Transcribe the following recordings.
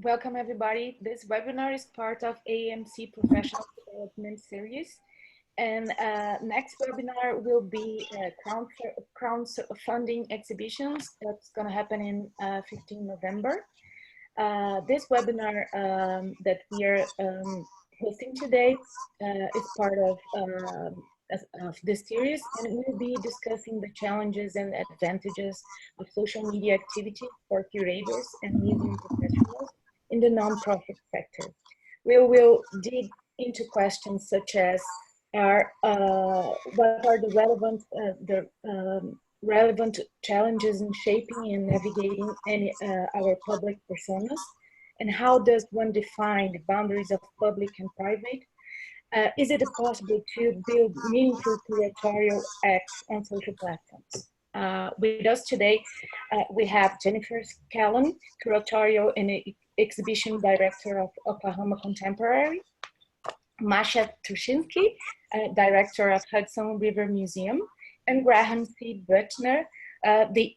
Welcome everybody. This webinar is part of AAMC Professional Development Series. And next webinar will be crowdfunding exhibitions. That's going to happen in 15 November. This webinar that we are hosting today is part of this series, and we'll be discussing the challenges and advantages of social media activity for curators and museum professionals in the nonprofit sector. We will dig into questions such as what are the relevant challenges in shaping and navigating our public personas, and how does one define the boundaries of public and private? Is it possible to build meaningful curatorial acts on social platforms? With us today, we have Jennifer Scanlan, Curatorial and Exhibition Director of Oklahoma Contemporary, Masha Turchinsky, Director of Hudson River Museum, and Graham C. Boettcher, the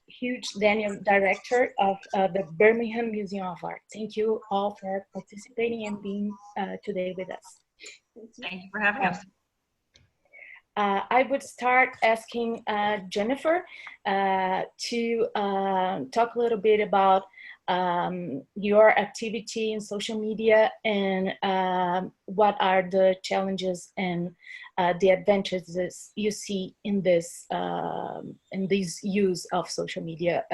Hugh Daniel, Director of the Birmingham Museum of Art. Thank you all for participating and being today with us. Thank you for having us. I would start asking Jennifer to talk a little bit about your activity in social media and what are the challenges and the advantages you see in this use of social media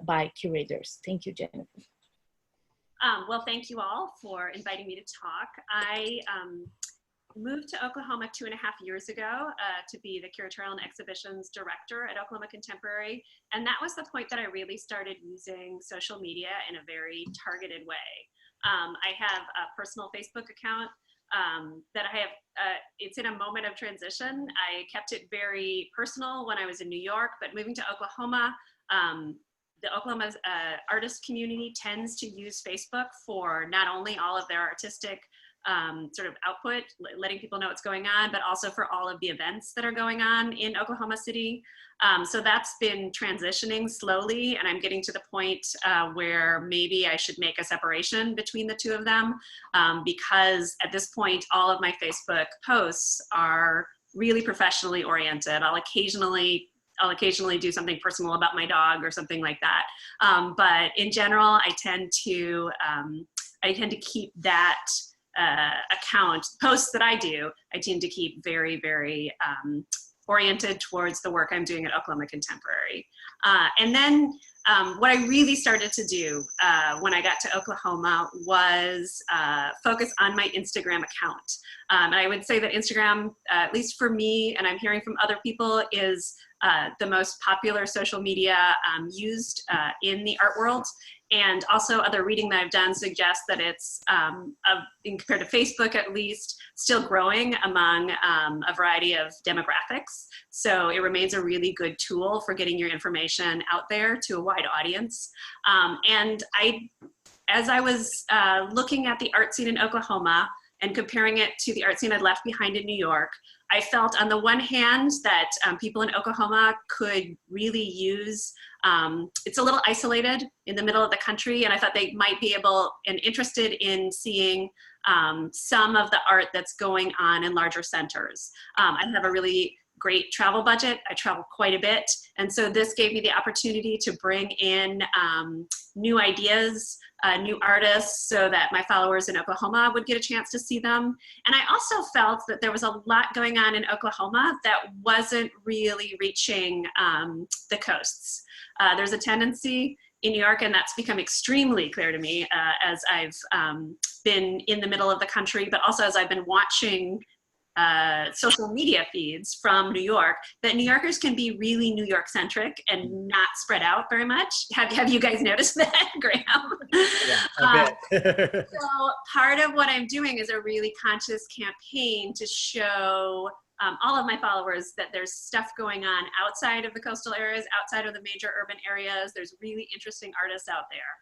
by curators. Thank you, Jennifer. Well, thank you all for inviting me to talk. I moved to Oklahoma 2.5 years ago to be the Curatorial and Exhibitions Director at Oklahoma Contemporary. And that was the point that I really started using social media in a very targeted way. I have a personal Facebook account that I have, it's in a moment of transition. I kept it very personal when I was in New York, but moving to Oklahoma, the Oklahoma artist community tends to use Facebook for not only all of their artistic sort of output, letting people know what's going on, but also for all of the events that are going on in Oklahoma City. So that's been transitioning slowly, and I'm getting to the point where maybe I should make a separation between the two of them, because at this point, all of my Facebook posts are really professionally oriented. I'll occasionally do something personal about my dog or something like that. But in general, I tend to keep that account, posts that I do, I tend to keep very, very oriented towards the work I'm doing at Oklahoma Contemporary. And then what I really started to do when I got to Oklahoma was focus on my Instagram account. And I would say that Instagram, at least for me, and I'm hearing from other people, is the most popular social media used in the art world. And also other reading that I've done suggests that it's, compared to Facebook at least, still growing among a variety of demographics. So it remains a really good tool for getting your information out there to a wide audience. And as I was looking at the art scene in Oklahoma and comparing it to the art scene I'd left behind in New York, I felt on the one hand that people in Oklahoma could really use, it's a little isolated in the middle of the country, and I thought they might be able and interested in seeing some of the art that's going on in larger centers. I have a really great travel budget. I travel quite a bit. And so this gave me the opportunity to bring in new ideas, new artists, so that my followers in Oklahoma would get a chance to see them. And I also felt that there was a lot going on in Oklahoma that wasn't really reaching the coasts. There's a tendency in New York, and that's become extremely clear to me as I've been in the middle of the country, but also as I've been watching social media feeds from New York, that New Yorkers can be really New York centric and not spread out very much. Have you guys noticed that, Graham? Yeah, I bet. So part of what I'm doing is a really conscious campaign to show all of my followers that there's stuff going on outside of the coastal areas, outside of the major urban areas. There's really interesting artists out there.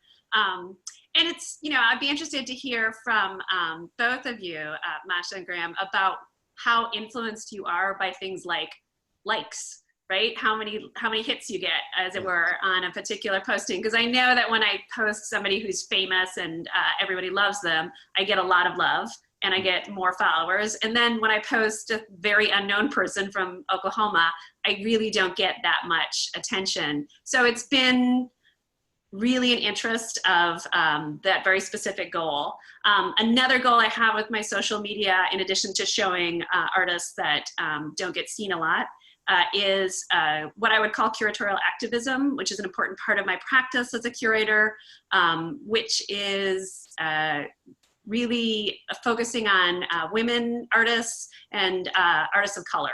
And it's, I'd be interested to hear from both of you, Masha and Graham, about how influenced you are by things like likes right? How many hits you get, as it were, on a particular posting. Because I know that when I post somebody who's famous and everybody loves them, I get a lot of love and I get more followers. And then when I post a very unknown person from Oklahoma, I really don't get that much attention. So it's been really an interest of that very specific goal. Another goal I have with my social media, in addition to showing artists that don't get seen a lot, is what I would call curatorial activism, which is an important part of my practice as a curator, which is really focusing on women artists and artists of color.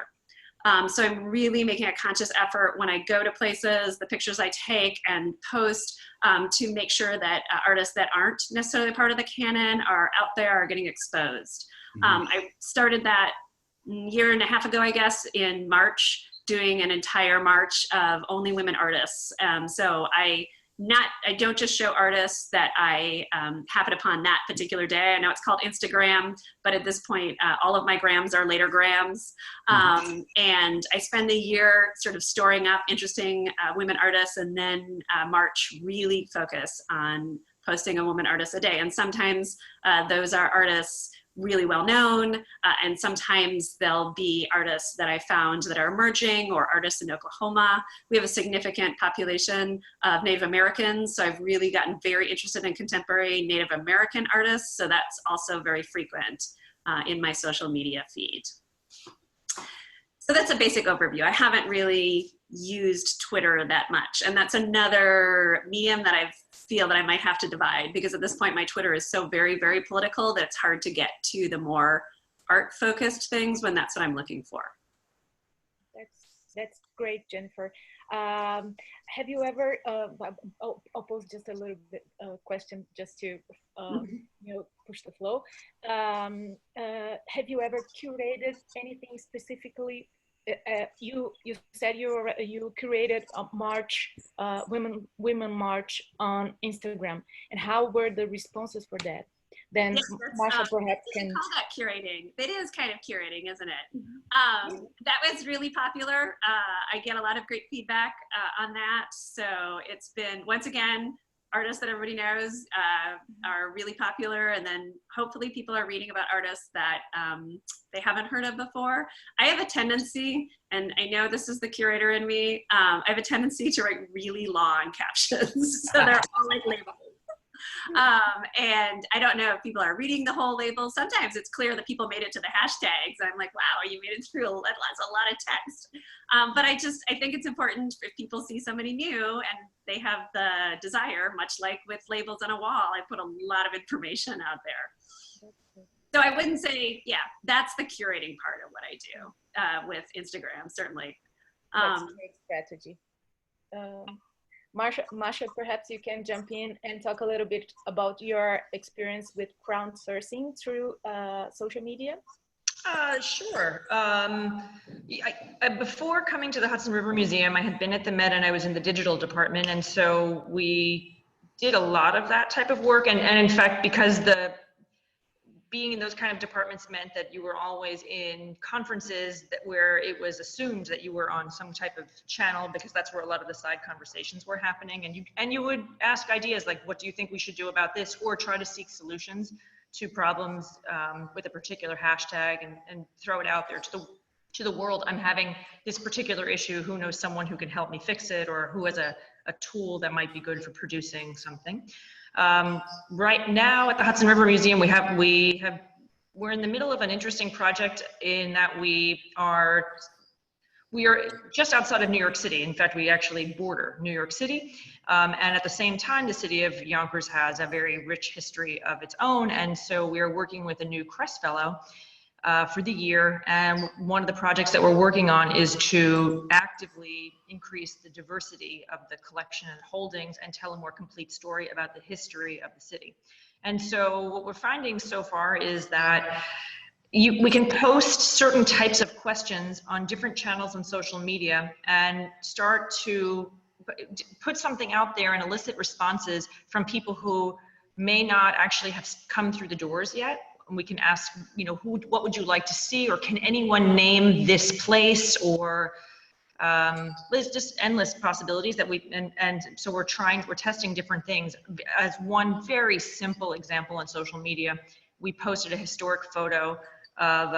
So I'm really making a conscious effort when I go to places, the pictures I take and post, to make sure that artists that aren't necessarily part of the canon are out there, are getting exposed. I started that a year and a half ago, I guess, in March, doing an entire march of only women artists. So I don't just show artists that I happen upon that particular day. I know it's called Instagram, but at this point, all of my grams are later grams. And I spend the year sort of storing up interesting women artists, and then March really focus on posting a woman artist a day. And sometimes those are artists really well known, and sometimes they'll be artists that I found that are emerging, or artists in Oklahoma. We have a significant population of Native Americans, so I've really gotten very interested in contemporary Native American artists, so that's also very frequent in my social media feed. So that's a basic overview. I haven't really used Twitter that much, and that's another medium that I feel that I might have to divide, because at this point my Twitter is so very, very political that it's hard to get to the more art-focused things when that's what I'm looking for. That's great, Jennifer. Have you ever, I'll pose just a little bit question just to you know, push the flow. Have you ever curated anything specifically? You said you created a march, women march on Instagram, and how were the responses for that? Then yes, Masha perhaps can call that curating. It is kind of curating, isn't it? That was really popular. I get a lot of great feedback on that. So it's been, once again, artists that everybody knows are really popular, and then hopefully people are reading about artists that they haven't heard of before. I have a tendency, and I know this is the curator in me, I have a tendency to write really long captions, so they're all like labels. And I don't know if people are reading the whole label. Sometimes it's clear that people made it to the hashtags. I'm like, wow, you made it through, that's a lot of text. But I think it's important if people see somebody new and they have the desire, much like with labels on a wall, I put a lot of information out there. So I wouldn't say, yeah, that's the curating part of what I do with Instagram, certainly. That's a great strategy. Masha, perhaps you can jump in and talk a little bit about your experience with crowdsourcing through social media. Sure. Before coming to the Hudson River Museum, I had been at the Met and I was in the digital department. And so we did a lot of that type of work. And in fact, because being in those kind of departments meant that you were always in conferences where it was assumed that you were on some type of channel, because that's where a lot of the side conversations were happening. And you would ask ideas like, what do you think we should do about this? Or try to seek solutions to problems with a particular hashtag and throw it out there to the world. I'm having this particular issue. Who knows someone who can help me fix it, or who has a tool that might be good for producing something. Right now at the Hudson River Museum, we're in the middle of an interesting project in that we are just outside of New York City. In fact, we actually border New York City. And at the same time, the city of Yonkers has a very rich history of its own. And so we're working with a new Crest Fellow for the year. And one of the projects that we're working on is to actively increase the diversity of the collection and holdings and tell a more complete story about the history of the city. And so what we're finding so far is that we can post certain types of questions on different channels on social media and start to put something out there and elicit responses from people who may not actually have come through the doors yet. And we can ask, you know, what would you like to see, or can anyone name this place, or There's just endless possibilities that and so we're testing different things. As one very simple example on social media, we posted a historic photo of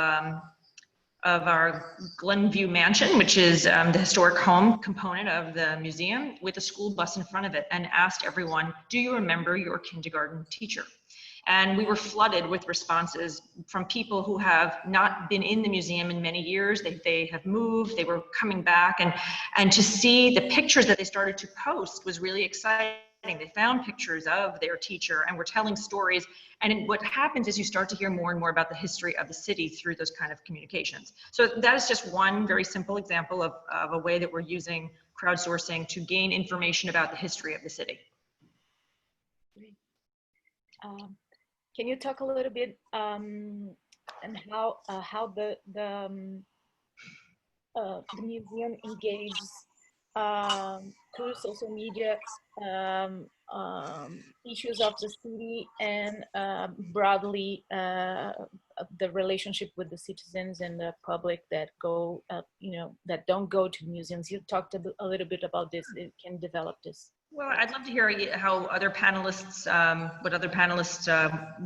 our Glenview mansion, which is the historic home component of the museum, with a school bus in front of it, and asked everyone, do you remember your kindergarten teacher? And we were flooded with responses from people who have not been in the museum in many years. They have moved, they were coming back, and to see the pictures that they started to post was really exciting. They found pictures of their teacher and were telling stories. And what happens is you start to hear more and more about the history of the city through those kind of communications. So that is just one very simple example of a way that we're using crowdsourcing to gain information about the history of the city. Can you talk a little bit and how the museum engages through social media issues of the city and broadly the relationship with the citizens and the public that go, that don't go to museums? You talked a little bit about this. It can develop this. Well, I'd love to hear how other panelists, what other panelists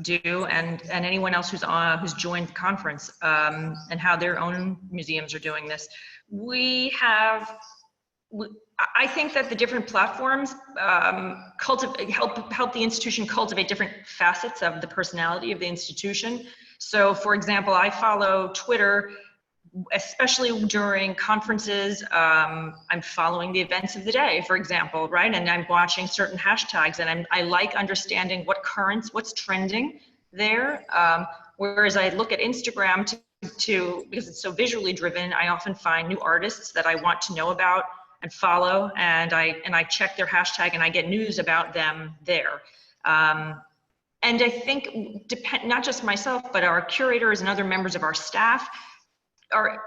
do, and anyone else who's joined the conference, and how their own museums are doing this. I think that the different platforms help the institution cultivate different facets of the personality of the institution. So, for example, I follow Twitter, especially during conferences. I'm following the events of the day, for example, right? And I'm watching certain hashtags, and I like understanding what's trending there. Whereas I look at Instagram because it's so visually driven, I often find new artists that I want to know about and follow, and I check their hashtag and I get news about them there. And I think not just myself, but our curators and other members of our staff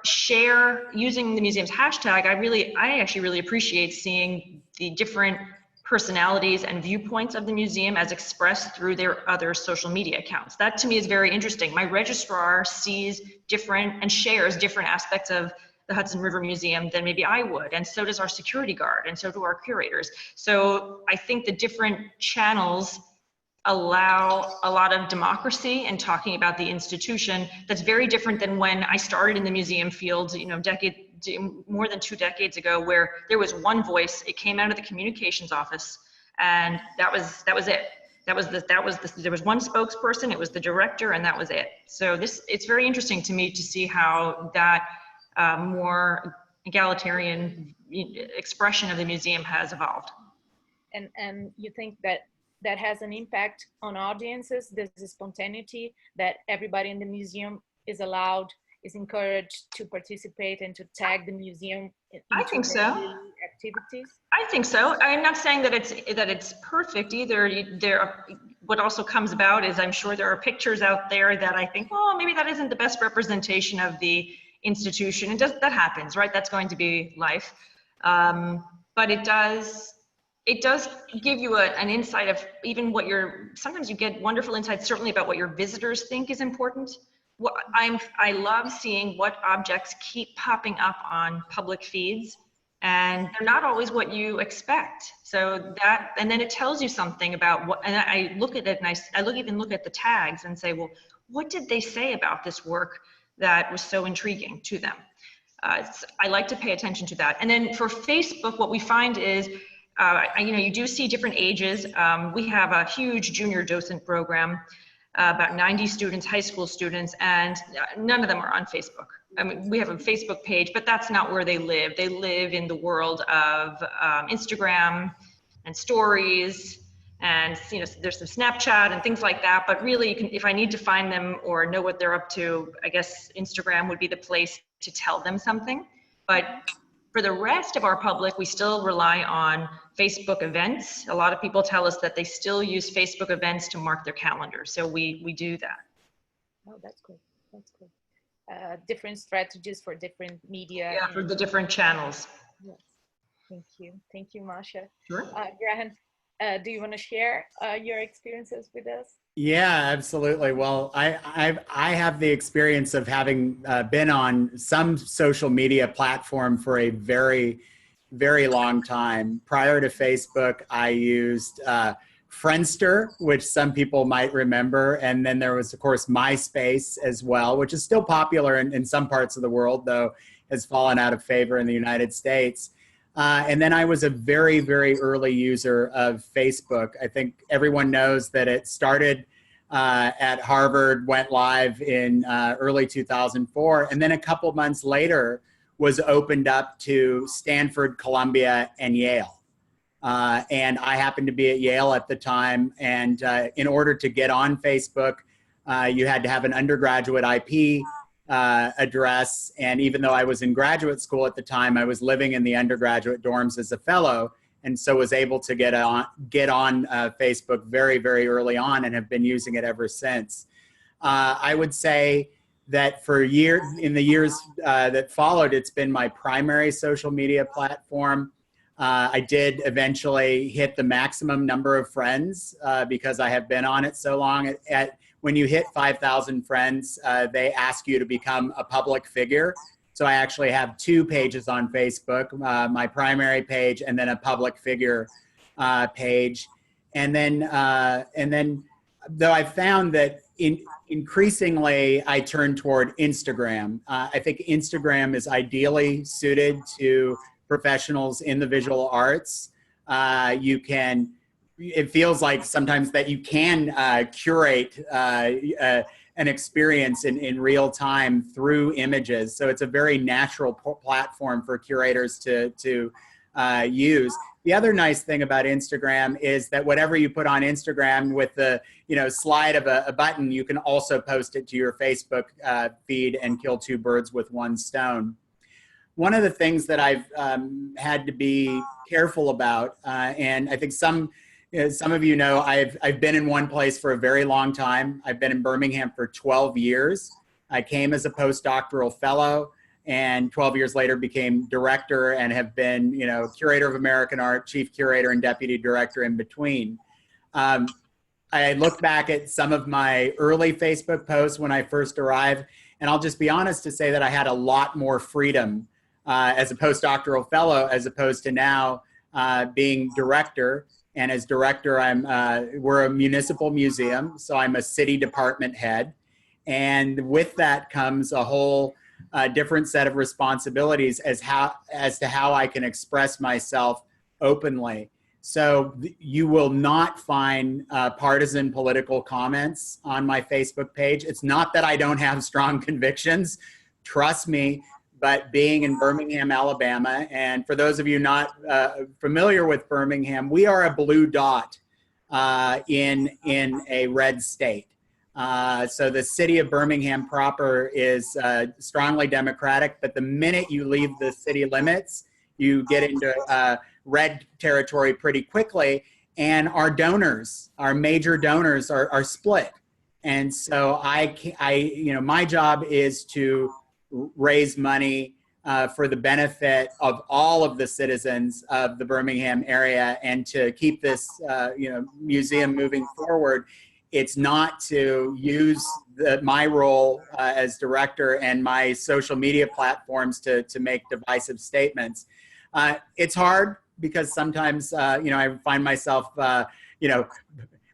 share using the museum's hashtag. I actually really appreciate seeing the different personalities and viewpoints of the museum as expressed through their other social media accounts. That to me is very interesting. My registrar sees different and shares different aspects of the Hudson River Museum than maybe I would, and so does our security guard, and so do our curators. So I think the different channels allow a lot of democracy in talking about the institution. That's very different than when I started in the museum field, more than 2 decades ago, where there was one voice. It came out of the communications office, and that was it. There was one spokesperson. It was the director, and that was it. So it's very interesting to me to see how that more egalitarian expression of the museum has evolved. And you think that has an impact on audiences? There's a spontaneity that everybody in the museum is encouraged to participate and to tag the museum in I think so. Activities? I think so. I'm not saying that it's perfect either. What also comes about is I'm sure there are pictures out there that I think, oh, maybe that isn't the best representation of the institution. That happens, right? That's going to be life. But it does give you an insight of even sometimes you get wonderful insights, certainly about what your visitors think is important. I love seeing what objects keep popping up on public feeds, and they're not always what you expect. So and then it tells you something about and I look at it, and I even look at the tags and say, well, what did they say about this work that was so intriguing to them? I like to pay attention to that. And then for Facebook, what we find is, you do see different ages. We have a huge junior docent program, about 90 students, high school students, and none of them are on Facebook. I mean, we have a Facebook page, but that's not where they live. They live in the world of Instagram and stories, and there's some Snapchat and things like that. But really, if I need to find them or know what they're up to, I guess Instagram would be the place to tell them something. But for the rest of our public, we still rely on Facebook events. A lot of people tell us that they still use Facebook events to mark their calendar. So we do that. Oh, that's cool. That's cool. Different strategies for different media. Yeah, for the different channels. Yes. Thank you. Thank you, Masha. Sure. Graham, do you want to share your experiences with us? Yeah, absolutely. Well, I have the experience of having been on some social media platform for a very, very long time. Prior to Facebook, I used Friendster, which some people might remember. And then there was, of course, MySpace as well, which is still popular in some parts of the world, though has fallen out of favor in the United States. And then I was a very, very early user of Facebook. I think everyone knows that it started at Harvard, went live in early 2004, and then a couple months later was opened up to Stanford, Columbia, and Yale. And I happened to be at Yale at the time, and in order to get on Facebook, you had to have an undergraduate IP address. And even though I was in graduate school at the time, I was living in the undergraduate dorms as a fellow, and so was able to get on Facebook very, very early on, and have been using it ever since. I would say that in the years that followed, it's been my primary social media platform. I did eventually hit the maximum number of friends because I have been on it so long. When you hit 5,000 friends, they ask you to become a public figure. So I actually have 2 pages on Facebook, my primary page and then a public figure page. And then though I found that increasingly I turn toward Instagram. I think Instagram is ideally suited to professionals in the visual arts. It feels like sometimes that you can curate an experience in real time through images. So it's a very natural platform for curators to use. The other nice thing about Instagram is that whatever you put on Instagram with the slide of a button, you can also post it to your Facebook feed and kill 2 birds with 1 stone. One of the things that I've had to be careful about, and I think some of you know, I've been in one place for a very long time. I've been in Birmingham for 12 years. I came as a postdoctoral fellow, and 12 years later became director and have been, curator of American art, chief curator, and deputy director in between. I look back at some of my early Facebook posts when I first arrived, and I'll just be honest to say that I had a lot more freedom as a postdoctoral fellow as opposed to now being director. And as director, we're a municipal museum, so I'm a city department head. And with that comes a whole different set of responsibilities as to how I can express myself openly. So you will not find partisan political comments on my Facebook page. It's not that I don't have strong convictions, trust me, but being in Birmingham, Alabama, and for those of you not familiar with Birmingham, we are a blue dot in a red state. So the city of Birmingham proper is strongly Democratic, but the minute you leave the city limits, you get into red territory pretty quickly, and our major donors are split. And so my job is to raise money for the benefit of all of the citizens of the Birmingham area and to keep this museum moving forward. It's not to use my role as director and my social media platforms to make divisive statements. It's hard because sometimes I find myself well,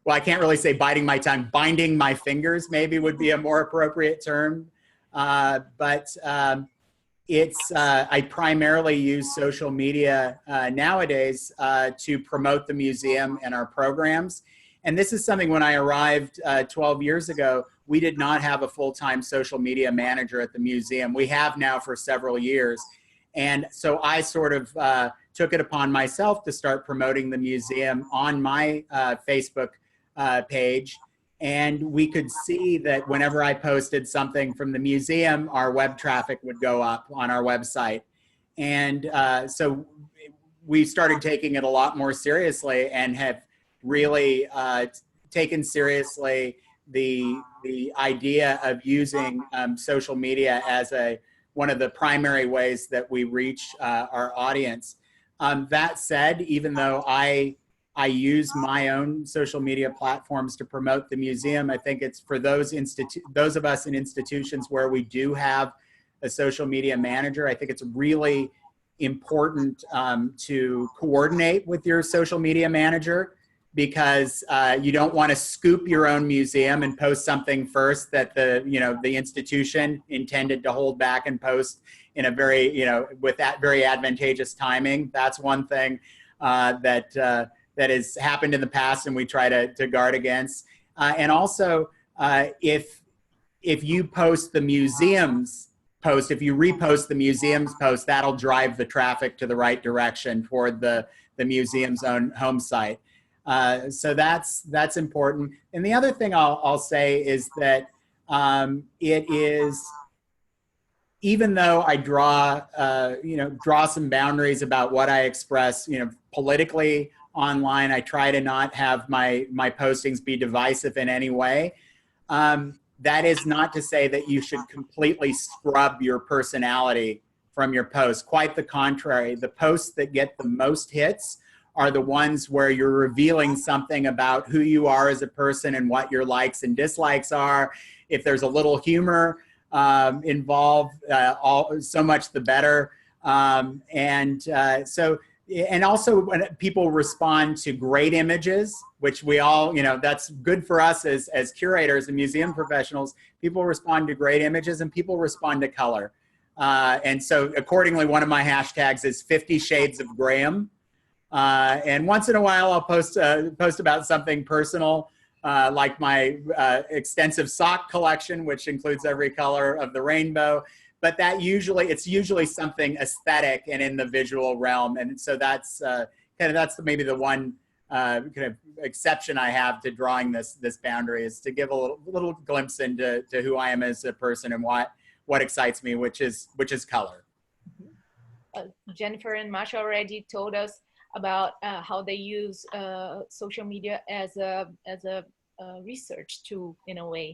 I can't really say biting my tongue, binding my fingers maybe would be a more appropriate term. But I primarily use social media nowadays to promote the museum and our programs. And this is something when I arrived 12 years ago, we did not have a full-time social media manager at the museum. We have now for several years. And so I sort of took it upon myself to start promoting the museum on my Facebook page. And we could see that whenever I posted something from the museum, our web traffic would go up on our website. And so we started taking it a lot more seriously and have really taken seriously the idea of using social media as one of the primary ways that we reach our audience. That said, even though I I use my own social media platforms to promote the museum. I think it's for those of us in institutions where we do have a social media manager, I think it's really important to coordinate with your social media manager, because you don't want to scoop your own museum and post something first that the institution intended to hold back and post in a very, with that very advantageous timing. That's one thing that has happened in the past, and we try to guard against. And also, if you post the museum's post, if you repost the museum's post, that'll drive the traffic to the right direction toward the museum's own home site. So that's important. And the other thing I'll say is that it is, even though I draw some boundaries about what I express, politically online, I try to not have my postings be divisive in any way. That is not to say that you should completely scrub your personality from your posts. Quite the contrary. The posts that get the most hits are the ones where you're revealing something about who you are as a person and what your likes and dislikes are. If there's a little humor involved, so much the better. And also when people respond to great images, which we all, that's good for us as curators and museum professionals. People respond to great images and people respond to color. And so accordingly, one of my hashtags is 50 Shades of Graham. And once in a while, I'll post about something personal, like my extensive sock collection, which includes every color of the rainbow. But it's usually something aesthetic and in the visual realm. And so that's maybe the one kind of exception I have to drawing this boundary, is to give a little glimpse into who I am as a person and what excites me, which is color. Jennifer and Masha already told us about how they use social media as a research tool in a way.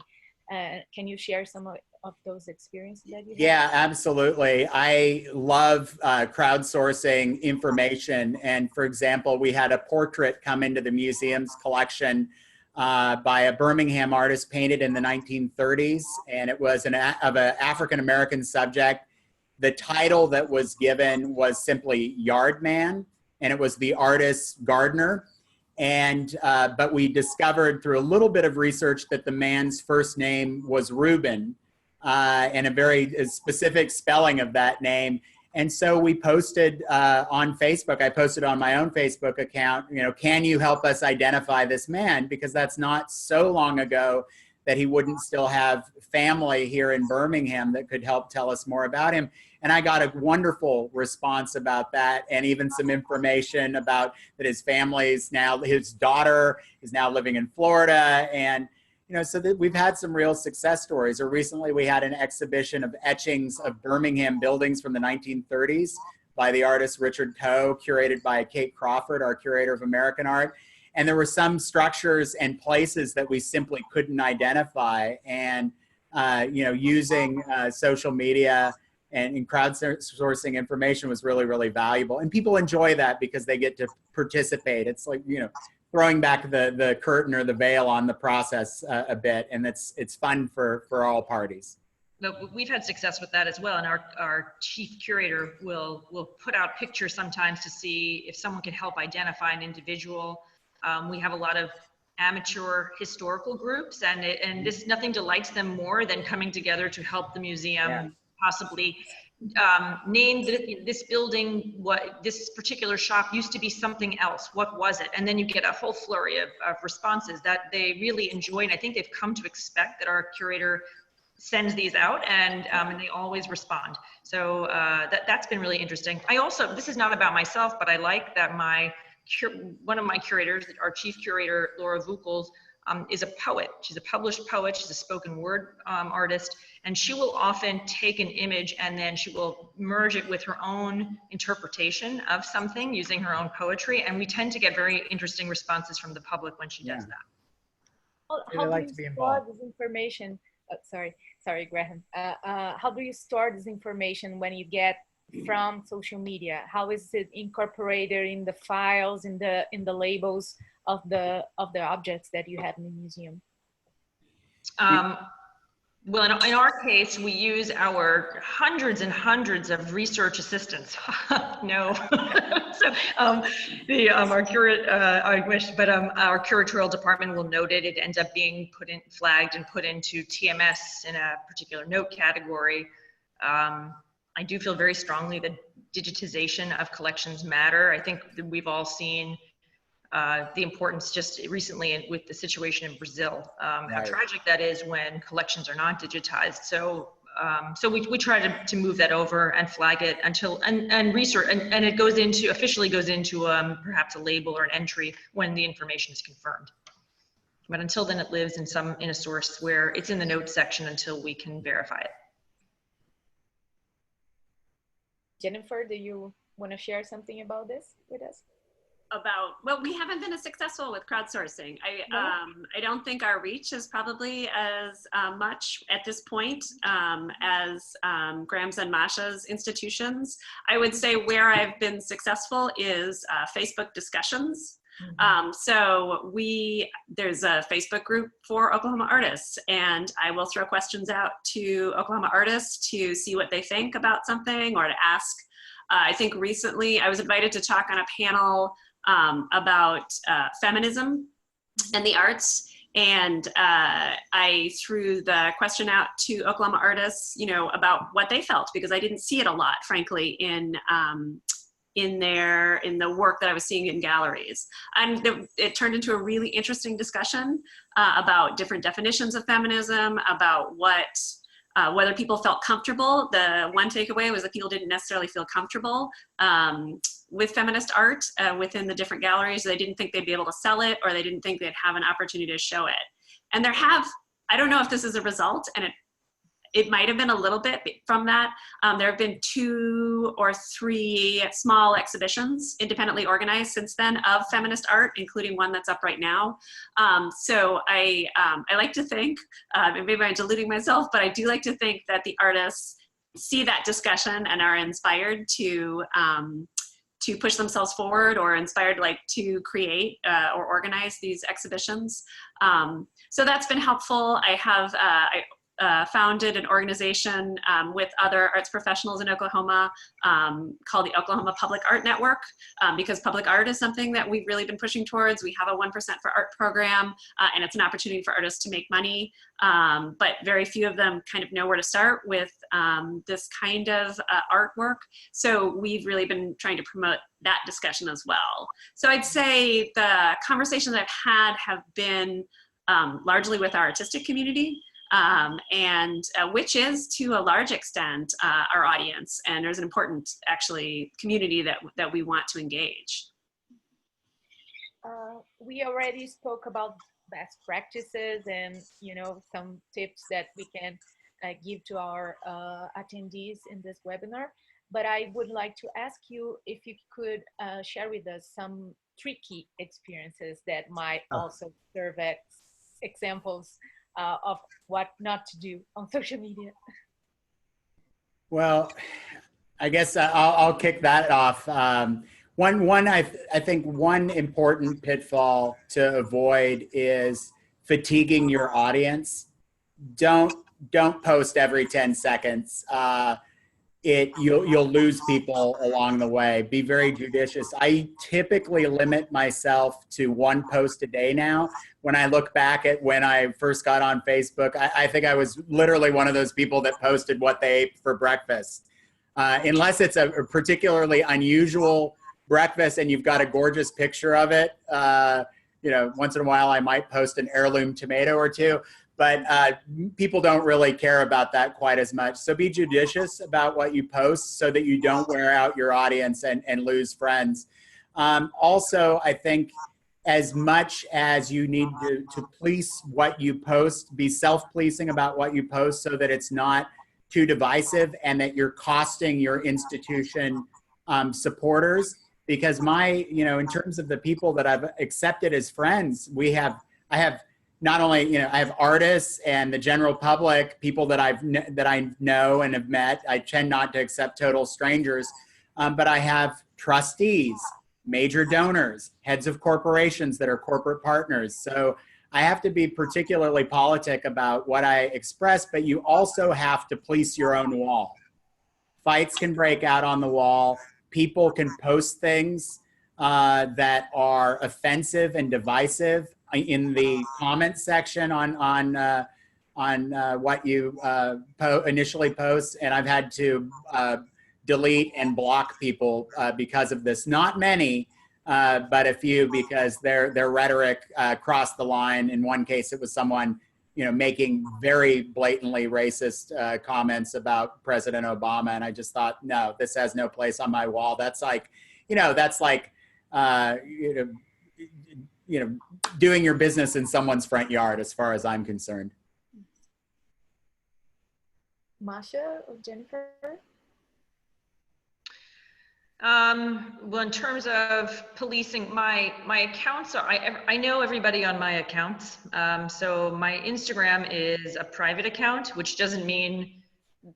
Can you share some of those experiences that you had? Yeah, absolutely. I love crowdsourcing information. And for example, we had a portrait come into the museum's collection by a Birmingham artist painted in the 1930s. And it was of an African-American subject. The title that was given was simply Yard Man, and it was the artist's gardener. And but we discovered through a little bit of research that the man's first name was Reuben, and a very specific spelling of that name. And so we posted on Facebook. I posted on my own Facebook account, can you help us identify this man? Because that's not so long ago that he wouldn't still have family here in Birmingham that could help tell us more about him. And I got a wonderful response about that, and even some information about that his daughter is now living in Florida. And, so that we've had some real success stories. Or recently we had an exhibition of etchings of Birmingham buildings from the 1930s by the artist Richard Coe, curated by Kate Crawford, our curator of American art. And there were some structures and places that we simply couldn't identify. And, using social media and crowdsourcing information was really, really valuable. And people enjoy that because they get to participate. It's like, throwing back the curtain or the veil on the process a bit. And it's fun for all parties. But we've had success with that as well. And our chief curator will put out pictures sometimes to see if someone can help identify an individual. We have a lot of amateur historical groups, and nothing delights them more than coming together to help the museum possibly name this building, what this particular shop used to be something else. What was it? And then you get a whole flurry of responses that they really enjoy. And I think they've come to expect that our curator sends these out, and they always respond. So that's been really interesting. This is not about myself, but I like that one of my curators, our chief curator, Laura Vukols, is a poet. She's a published poet. She's a spoken word artist, and she will often take an image and then she will merge it with her own interpretation of something using her own poetry. And we tend to get very interesting responses from the public when she does that. How do you store this information? Sorry, Graham. How do you store this information when you get from social media? How is it incorporated in the files, in the labels of the objects that you have in the museum? Well, in our case, we use our hundreds and hundreds of research assistants. No, so our I wish, but our curatorial department will note it. It ends up being flagged and put into TMS in a particular note category. I do feel very strongly that digitization of collections matter. I think that we've all seen the importance just recently with the situation in Brazil, how tragic that is when collections are not digitized. So we try to move that over and flag it until, and research, and it goes into, officially goes into perhaps a label or an entry when the information is confirmed. But until then, it lives in a source where it's in the notes section until we can verify it. Jennifer, do you want to share something about this with us? Well, we haven't been as successful with crowdsourcing. I don't think our reach is probably as much at this point as Graham's and Masha's institutions. I would say where I've been successful is Facebook discussions. So there's a Facebook group for Oklahoma artists, and I will throw questions out to Oklahoma artists to see what they think about something or to ask. I think recently I was invited to talk on a panel about feminism and the arts, and I threw the question out to Oklahoma artists, about what they felt, because I didn't see it a lot, frankly, in the work that I was seeing in galleries. And it turned into a really interesting discussion about different definitions of feminism, about whether people felt comfortable. The one takeaway was that people didn't necessarily feel comfortable with feminist art within the different galleries. They didn't think they'd be able to sell it, or they didn't think they'd have an opportunity to show it. And I don't know if this is a result, and it might have been a little bit from that. There have been 2 or 3 small exhibitions independently organized since then of feminist art, including one that's up right now. So I like to think, and maybe I'm deluding myself, but I do like to think that the artists see that discussion and are inspired to push themselves forward, or inspired to create or organize these exhibitions. So that's been helpful. I have founded an organization with other arts professionals in Oklahoma called the Oklahoma Public Art Network, because public art is something that we've really been pushing towards. We have a 1% for Art program, and it's an opportunity for artists to make money, but very few of them kind of know where to start with this kind of artwork. So we've really been trying to promote that discussion as well. So I'd say the conversations I've had have been largely with our artistic community, and which is to a large extent our audience, and there's an important community that we want to engage. We already spoke about best practices and some tips that we can give to our attendees in this webinar, but I would like to ask you if you could share with us some tricky experiences that might also serve as examples of what not to do on social media. Well, I guess I'll kick that off. I think one important pitfall to avoid is fatiguing your audience. Don't post every 10 seconds. You'll lose people along the way. Be very judicious. I typically limit myself to 1 post a day now. When I look back at when I first got on Facebook, I think I was literally one of those people that posted what they ate for breakfast. Unless it's a particularly unusual breakfast and you've got a gorgeous picture of it, once in a while I might post an heirloom tomato or 2. But people don't really care about that quite as much. So be judicious about what you post so that you don't wear out your audience and lose friends. Also, I think as much as you need to police what you post, be self-policing about what you post so that it's not too divisive and that you're costing your institution supporters. Because in terms of the people that I've accepted as friends, I have not only, you know, I have artists and the general public, people that I know and have met. I tend not to accept total strangers, but I have trustees, major donors, heads of corporations that are corporate partners. So I have to be particularly politic about what I express, but you also have to police your own wall. Fights can break out on the wall. People can post things that are offensive and divisive in the comment section on what you initially post, and I've had to delete and block people because of this. Not many, but a few, because their rhetoric crossed the line. In one case, it was someone, you know, making very blatantly racist comments about President Obama, and I just thought, no, this has no place on my wall. That's like, you know, that's like, you know, doing your business in someone's front yard, as far as I'm concerned. Masha or Jennifer? Well, in terms of policing, my accounts are, I know everybody on my accounts. So my Instagram is a private account, which doesn't mean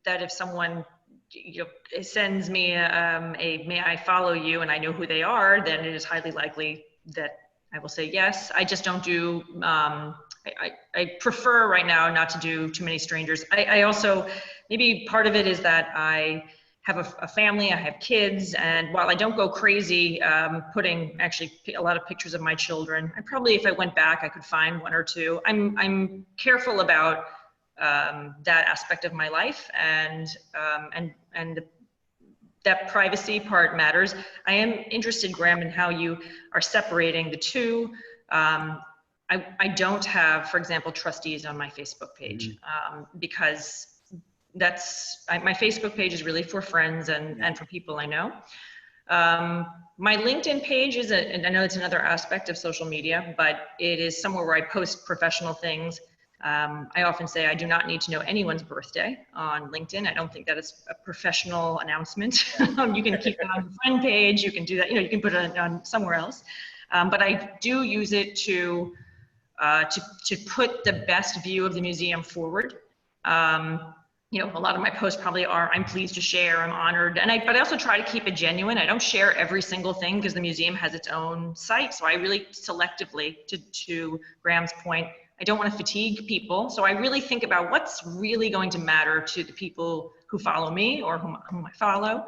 that if someone, you know, sends me a may I follow you and I know who they are, then it is highly likely that I will say yes. I just don't do, I prefer right now not to do too many strangers. I also, maybe part of it is that I have a family, I have kids, and while I don't go crazy putting actually a lot of pictures of my children, I probably, if I went back, I could find one or two. I'm careful about that aspect of my life, and that privacy part matters. I am interested, Graham, in how you are separating the two. I don't have, for example, trustees on my Facebook page because my Facebook page is really for friends and for people I know. My LinkedIn page is, and I know it's another aspect of social media, but it is somewhere where I post professional things. I often say I do not need to know anyone's birthday on LinkedIn. I don't think that is a professional announcement. You can keep it on your friend page. You can do that. You know, you can put it on somewhere else. But I do use it to put the best view of the museum forward. You know, a lot of my posts probably are, I'm pleased to share, I'm honored. But I also try to keep it genuine. I don't share every single thing because the museum has its own site. So I really selectively, to Graham's point, I don't want to fatigue people. So I really think about what's really going to matter to the people who follow me or whom I follow.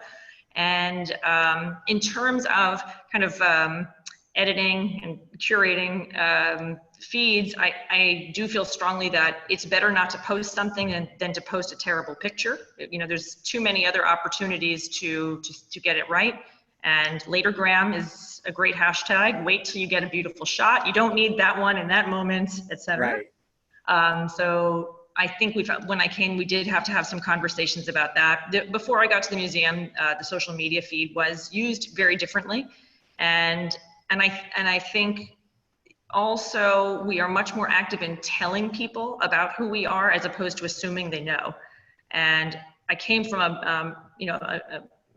And in terms of kind of editing and curating feeds, I do feel strongly that it's better not to post something than to post a terrible picture. You know, there's too many other opportunities to get it right. And later Graham is a great hashtag. Wait till you get a beautiful shot. You don't need that one in that moment, etc. Right. So I think when I came, we did have to have some conversations about that. Before I got to the museum, the social media feed was used very differently. And I think also we are much more active in telling people about who we are as opposed to assuming they know. And I came from a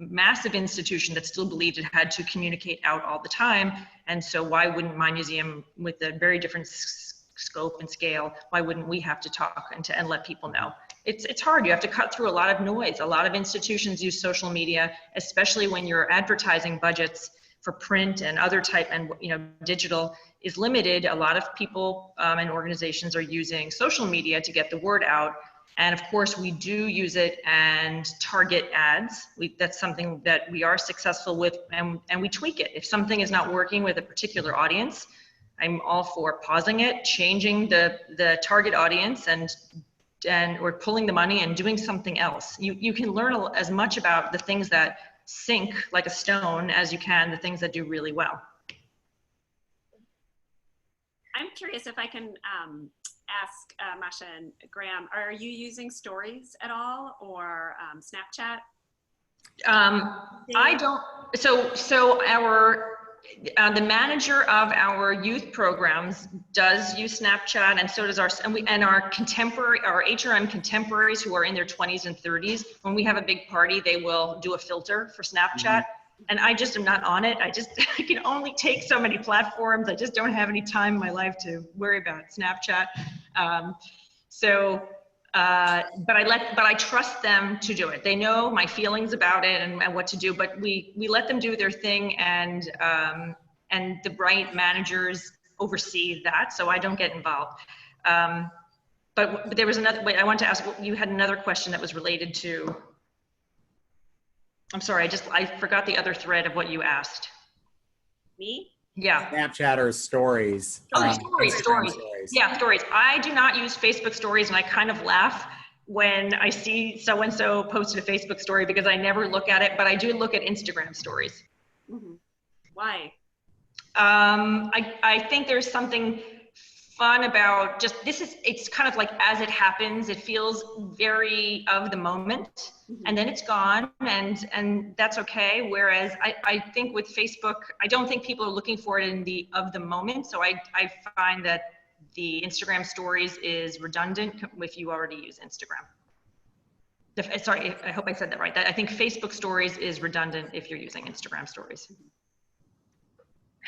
massive institution that still believed it had to communicate out all the time. And so why wouldn't my museum, with a very different scope and scale, why wouldn't we have to talk and let people know? It's hard. You have to cut through a lot of noise. A lot of institutions use social media, especially when your advertising budgets for print and other type and digital is limited. A lot of people and organizations are using social media to get the word out. And of course we do use it and target ads. That's something that we are successful with, and we tweak it. If something is not working with a particular audience, I'm all for pausing it, changing the target audience or pulling the money and doing something else. You can learn as much about the things that sink like a stone as you can the things that do really well. I'm curious if I can ask Masha and Graham, are you using stories at all or Snapchat? I don't. So the manager of our youth programs does use Snapchat, and so does our HRM contemporaries who are in their 20s and 30s. When we have a big party, they will do a filter for Snapchat. And I just am not on it. I can only take so many platforms. I just don't have any time in my life to worry about Snapchat. But I trust them to do it. They know my feelings about it and what to do, but we let them do their thing, and the right managers oversee that, so I don't get involved. But there was another, wait, I want to ask, you had another question that was related to, I'm sorry, I forgot the other thread of what you asked. Me? Yeah. Snapchat or stories. Stories. Yeah, stories. I do not use Facebook stories, and I kind of laugh when I see so-and-so posted a Facebook story because I never look at it, but I do look at Instagram stories. Mm-hmm. Why? I think there's something fun about just, it's kind of like as it happens, it feels very of the moment, and then it's gone, and that's okay. Whereas I think with Facebook, I don't think people are looking for it in the of the moment. So I find that the Instagram stories is redundant if you already use Instagram. Sorry, I hope I said that right. I think Facebook stories is redundant if you're using Instagram stories.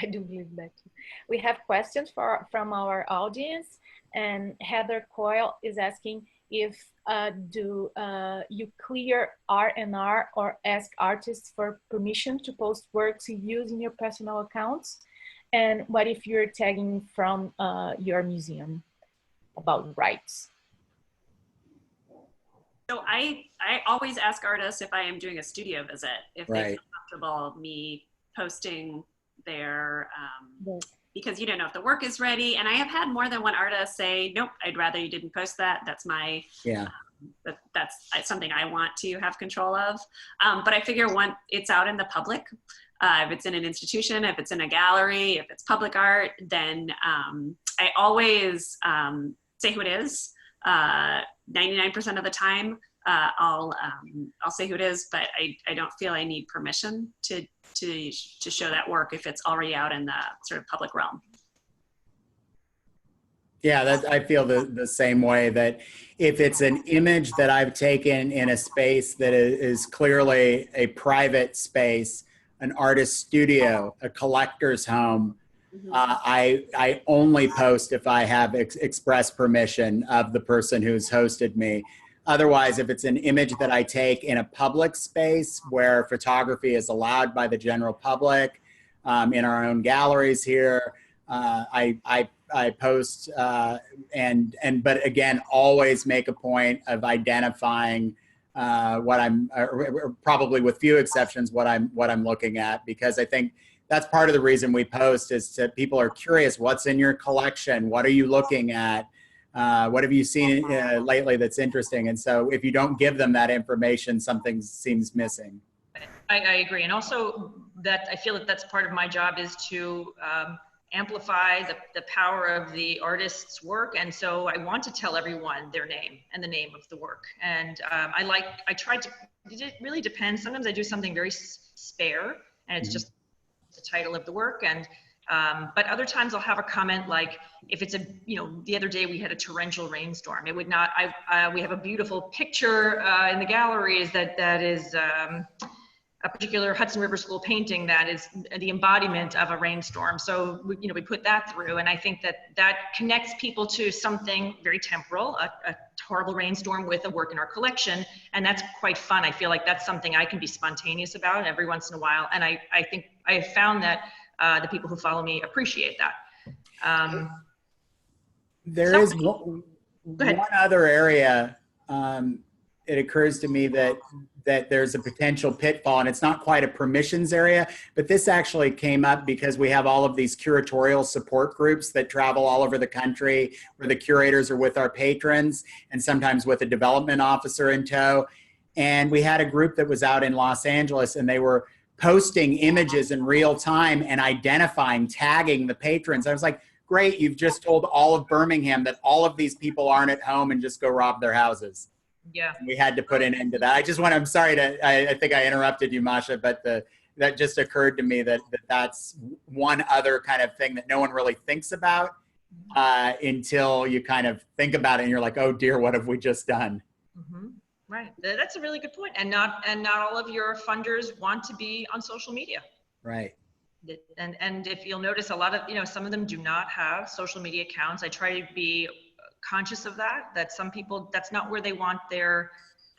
I do believe that too. We have questions from our audience, and Heather Coyle is asking if do you clear R&R or ask artists for permission to post works you use in your personal accounts? And what if you're tagging from your museum about rights? So I always ask artists if I am doing a studio visit, if they feel comfortable me posting their, because you don't know if the work is ready. And I have had more than one artist say, nope, I'd rather you didn't post that. That's my, that's something I want to have control of. But I figure once it's out in the public, if it's in an institution, if it's in a gallery, if it's public art, then I always say who it is. 99% of the time, I'll say who it is, but I don't feel I need permission to show that work if it's already out in the sort of public realm. Yeah, I feel the same way, that if it's an image that I've taken in a space that is clearly a private space, an artist's studio, a collector's home, I only post if I have express permission of the person who's hosted me. Otherwise, if it's an image that I take in a public space where photography is allowed by the general public, in our own galleries here, I post but again, always make a point of identifying what I'm, probably with few exceptions, what I'm looking at, because I think that's part of the reason we post, is that people are curious, what's in your collection? What are you looking at? What have you seen lately that's interesting? And so if you don't give them that information, something seems missing. I agree. And also that I feel that that's part of my job, is to amplify the power of the artist's work. And so I want to tell everyone their name and the name of the work. And it really depends. Sometimes I do something very spare, and it's just the title of the work. And but other times I'll have a comment, like if it's the other day we had a torrential rainstorm. It would not, we have a beautiful picture in the galleries that is a particular Hudson River School painting that is the embodiment of a rainstorm. So we put that through, and I think that connects people to something very temporal, a horrible rainstorm with a work in our collection, and that's quite fun. I feel like that's something I can be spontaneous about every once in a while, and I think I have found that the people who follow me appreciate that. There is one other area. It occurs to me that there's a potential pitfall, and it's not quite a permissions area, but this actually came up because we have all of these curatorial support groups that travel all over the country, where the curators are with our patrons and sometimes with a development officer in tow. And we had a group that was out in Los Angeles, and they were posting images in real time and identifying, tagging the patrons. I was like, great, you've just told all of Birmingham that all of these people aren't at home and just go rob their houses. Yeah. We had to put an end to that. I'm sorry I think I interrupted you, Masha, but that just occurred to me that's one other kind of thing that no one really thinks about until you kind of think about it and you're like, oh dear, what have we just done? Right. That's a really good point. And not all of your funders want to be on social media. Right. And if you'll notice, a lot of, some of them do not have social media accounts. I try to be conscious of that some people, that's not where they want their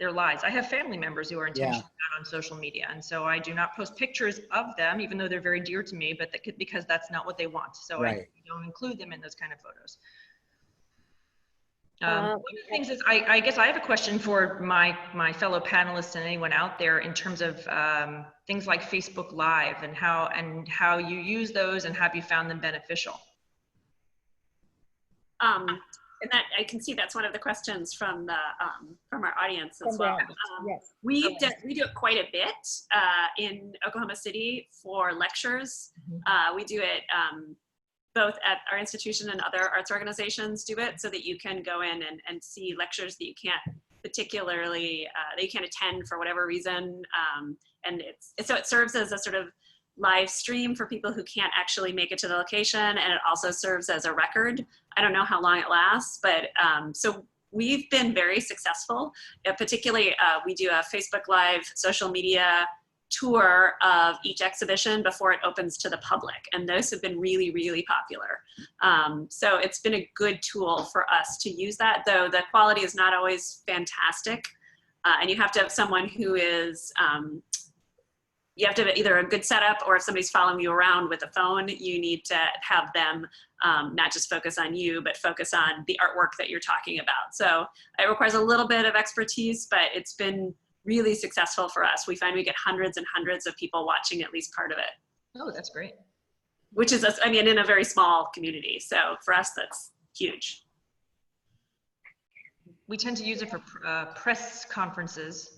lives. I have family members who are intentionally not on social media. And so I do not post pictures of them, even though they're very dear to me, but because that's not what they want. So I don't include them in those kind of photos. One of the things is, I guess I have a question for my fellow panelists and anyone out there in terms of things like Facebook Live and how you use those and have you found them beneficial? And that I can see that's one of the questions from our audience as well. Yes. We do it quite a bit in Oklahoma City for lectures. We do it both at our institution and other arts organizations do it, so that you can go in and see lectures that you can't particularly, that you can't attend for whatever reason. And so it serves as a sort of live stream for people who can't actually make it to the location, and it also serves as a record. I don't know how long it lasts, but so we've been very successful. Particularly, we do a Facebook Live social media tour of each exhibition before it opens to the public, and those have been really, really popular. So it's been a good tool for us to use that, though the quality is not always fantastic, and you have to have someone who is, you have to have either a good setup, or if somebody's following you around with a phone, you need to have them not just focus on you, but focus on the artwork that you're talking about. So it requires a little bit of expertise, but it's been really successful for us. We find we get hundreds and hundreds of people watching at least part of it. Oh, that's great. Which is, I mean, in a very small community. So for us, that's huge. We tend to use it for press conferences.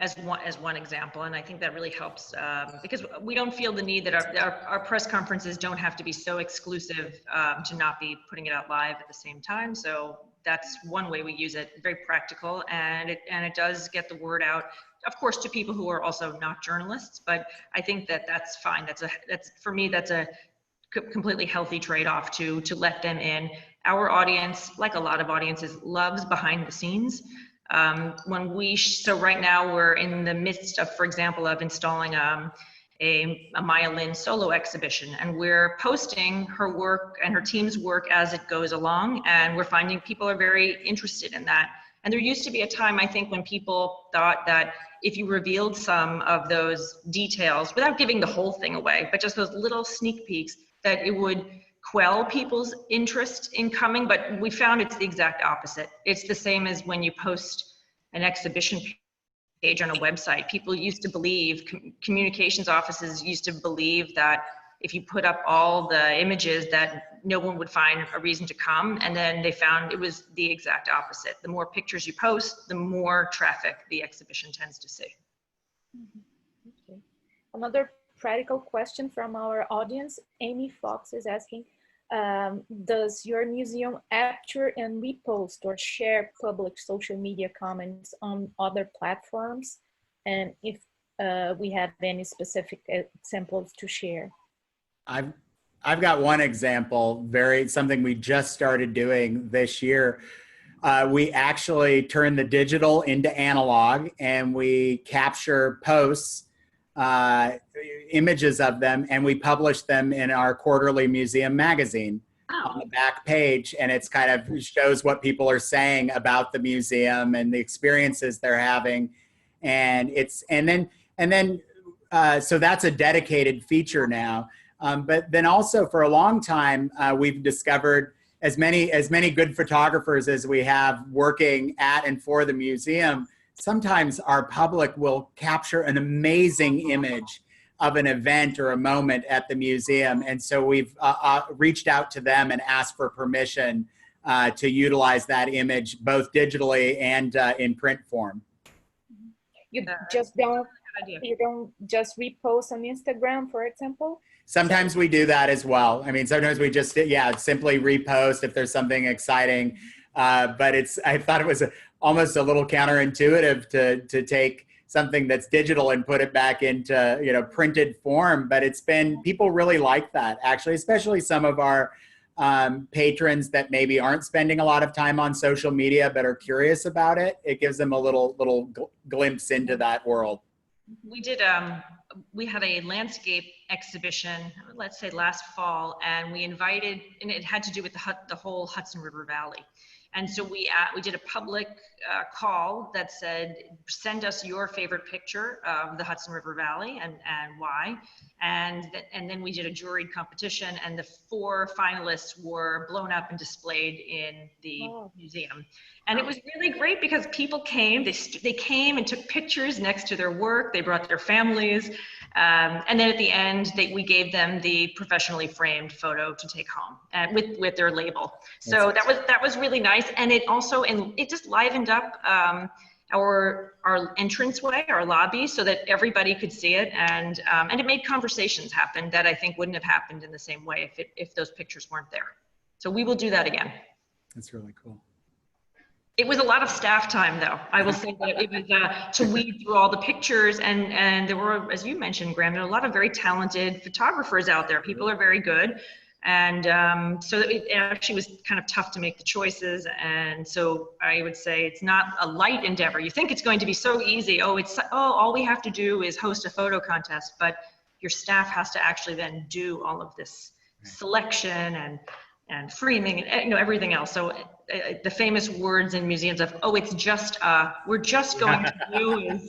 As one example, and I think that really helps because we don't feel the need that our press conferences don't have to be so exclusive to not be putting it out live at the same time. So that's one way we use it. Very practical, and it does get the word out, of course, to people who are also not journalists. But I think that's fine. That's for me, that's a completely healthy trade-off to let them in. Our audience, like a lot of audiences, loves behind the scenes. So right now we're in the midst of, for example, of installing a Maya Lin solo exhibition, and we're posting her work and her team's work as it goes along, and we're finding people are very interested in that. And there used to be a time, I think, when people thought that if you revealed some of those details without giving the whole thing away, but just those little sneak peeks, that it would quell people's interest in coming, but we found it's the exact opposite. It's the same as when you post an exhibition page on a website. People used to believe, communications offices used to believe that if you put up all the images that no one would find a reason to come, and then they found it was the exact opposite. The more pictures you post, the more traffic the exhibition tends to see. Okay. Another practical question from our audience, Amy Fox is asking, does your museum capture and repost or share public social media comments on other platforms? And if we have any specific examples to share? I've got one example, something we just started doing this year. We actually turn the digital into analog, and we capture posts, images of them, and we publish them in our quarterly museum magazine on the back page. And it's kind of shows what people are saying about the museum and the experiences they're having. And so that's a dedicated feature now. But then also for a long time, we've discovered as many good photographers as we have working at and for the museum, sometimes our public will capture an amazing image of an event or a moment at the museum. And so we've reached out to them and asked for permission to utilize that image both digitally and in print form. You don't just repost on Instagram, for example? Sometimes we do that as well. I mean, sometimes we just, simply repost if there's something exciting. But I thought it was almost a little counterintuitive to take something that's digital and put it back into, printed form. But people really like that, actually, especially some of our patrons that maybe aren't spending a lot of time on social media but are curious about it. It gives them a little glimpse into that world. We did, we had a landscape exhibition, let's say last fall, and we invited, and it had to do with the whole Hudson River Valley. And so we did a public call that said, send us your favorite picture of the Hudson River Valley and why. And then we did a juried competition, and the 4 finalists were blown up and displayed in the museum. And it was really great because people came, they came and took pictures next to their work. They brought their families. And then at the end, we gave them the professionally framed photo to take home with their label. So that was really nice. And it also, it just livened up our entranceway, our lobby, so that everybody could see it. And it made conversations happen that I think wouldn't have happened in the same way if those pictures weren't there. So we will do that again. That's really cool. It was a lot of staff time, though. I will say that it was to weed through all the pictures, and there were, as you mentioned, Graham, there are a lot of very talented photographers out there. People are very good, and so it actually was kind of tough to make the choices. And so I would say it's not a light endeavor. You think it's going to be so easy. All we have to do is host a photo contest, but your staff has to actually then do all of this selection and framing and everything else. So the famous words in museums of, it's just, we're just going to do is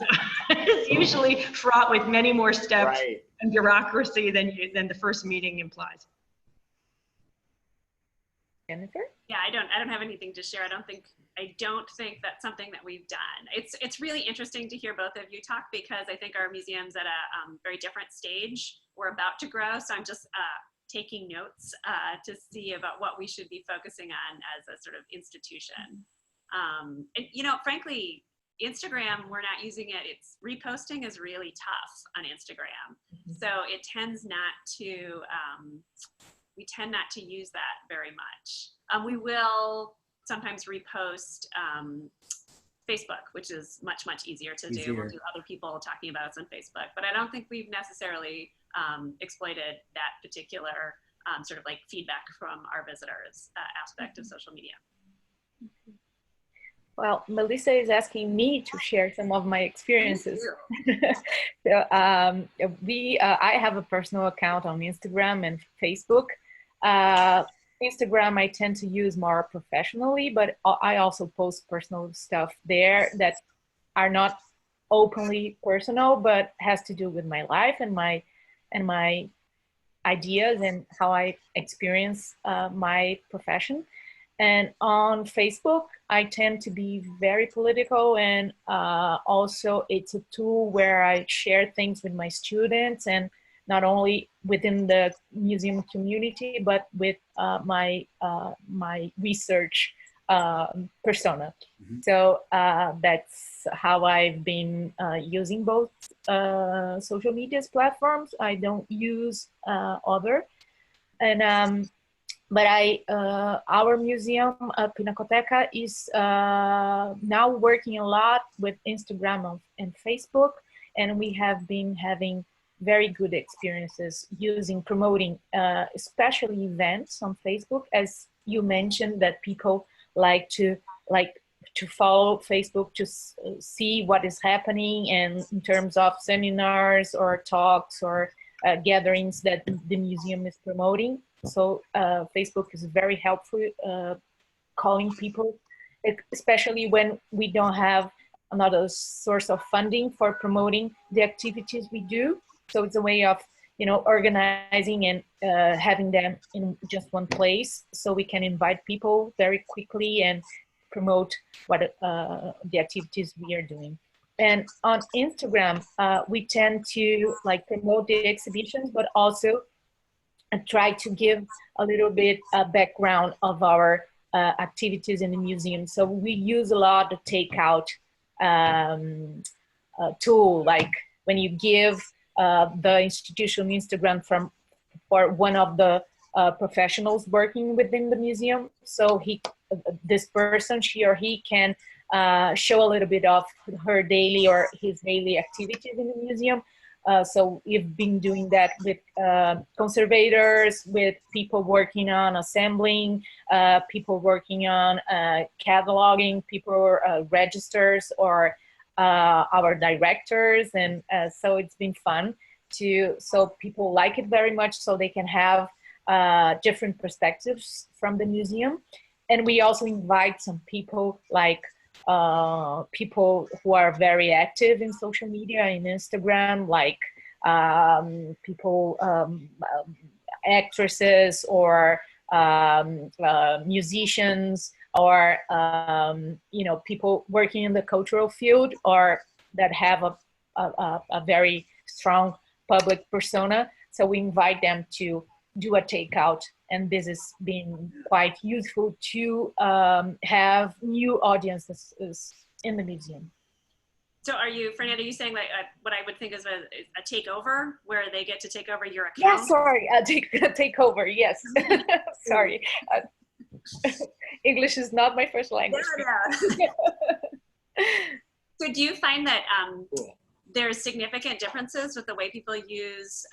usually fraught with many more steps and bureaucracy than the first meeting implies. Jennifer? Yeah, I don't have anything to share. I don't think that's something that we've done. It's really interesting to hear both of you talk, because I think our museum's at a very different stage. We're about to grow, so I'm just taking notes to see about what we should be focusing on as a sort of institution. And frankly, Instagram, we're not using it. Reposting is really tough on Instagram. So it tends not to, we tend not to use that very much. We will sometimes repost Facebook, which is much, much easier to do. We'll do other people talking about us on Facebook, but I don't think we've necessarily exploited that particular sort of like feedback from our visitors aspect of social media. Well, Melissa is asking me to share some of my experiences. So I have a personal account on Instagram and Facebook. Instagram I tend to use more professionally, but I also post personal stuff there that are not openly personal, but has to do with my life and my ideas and how I experience my profession. And on Facebook, I tend to be very political, and also it's a tool where I share things with my students, and not only within the museum community, but with my research persona. So that's how I've been using both social media platforms. I don't use other. And but our museum, Pinacoteca, is now working a lot with Instagram and Facebook, and we have been having very good experiences promoting especially events on Facebook. As you mentioned, that people like to follow Facebook to see what is happening, and in terms of seminars or talks or gatherings that the museum is promoting. So Facebook is very helpful calling people, especially when we don't have another source of funding for promoting the activities we do. So it's a way of, organizing and having them in just one place, so we can invite people very quickly and promote what the activities we are doing. And on Instagram, we tend to promote the exhibitions, but also try to give a little bit background of our activities in the museum. So we use a lot of takeout tool, like when you give the institutional Instagram for one of the professionals working within the museum. So this person, she or he, can show a little bit of her daily or his daily activities in the museum. So we've been doing that with conservators, with people working on assembling, people working on cataloging, people registers, or our directors. And so it's been fun so people like it very much, so they can have different perspectives from the museum. And we also invite some people, like people who are very active in social media, in Instagram, like people, actresses, or musicians, or you know, people working in the cultural field, or that have a very strong public persona. So we invite them to do a takeout, and this has been quite useful to have new audiences in the museum. So are you, Fernanda, are you saying like what I would think is a takeover, where they get to take over your account? Yeah, sorry, take over, yes. Sorry. English is not my first language. Yeah. So do you find that there's significant differences with the way people use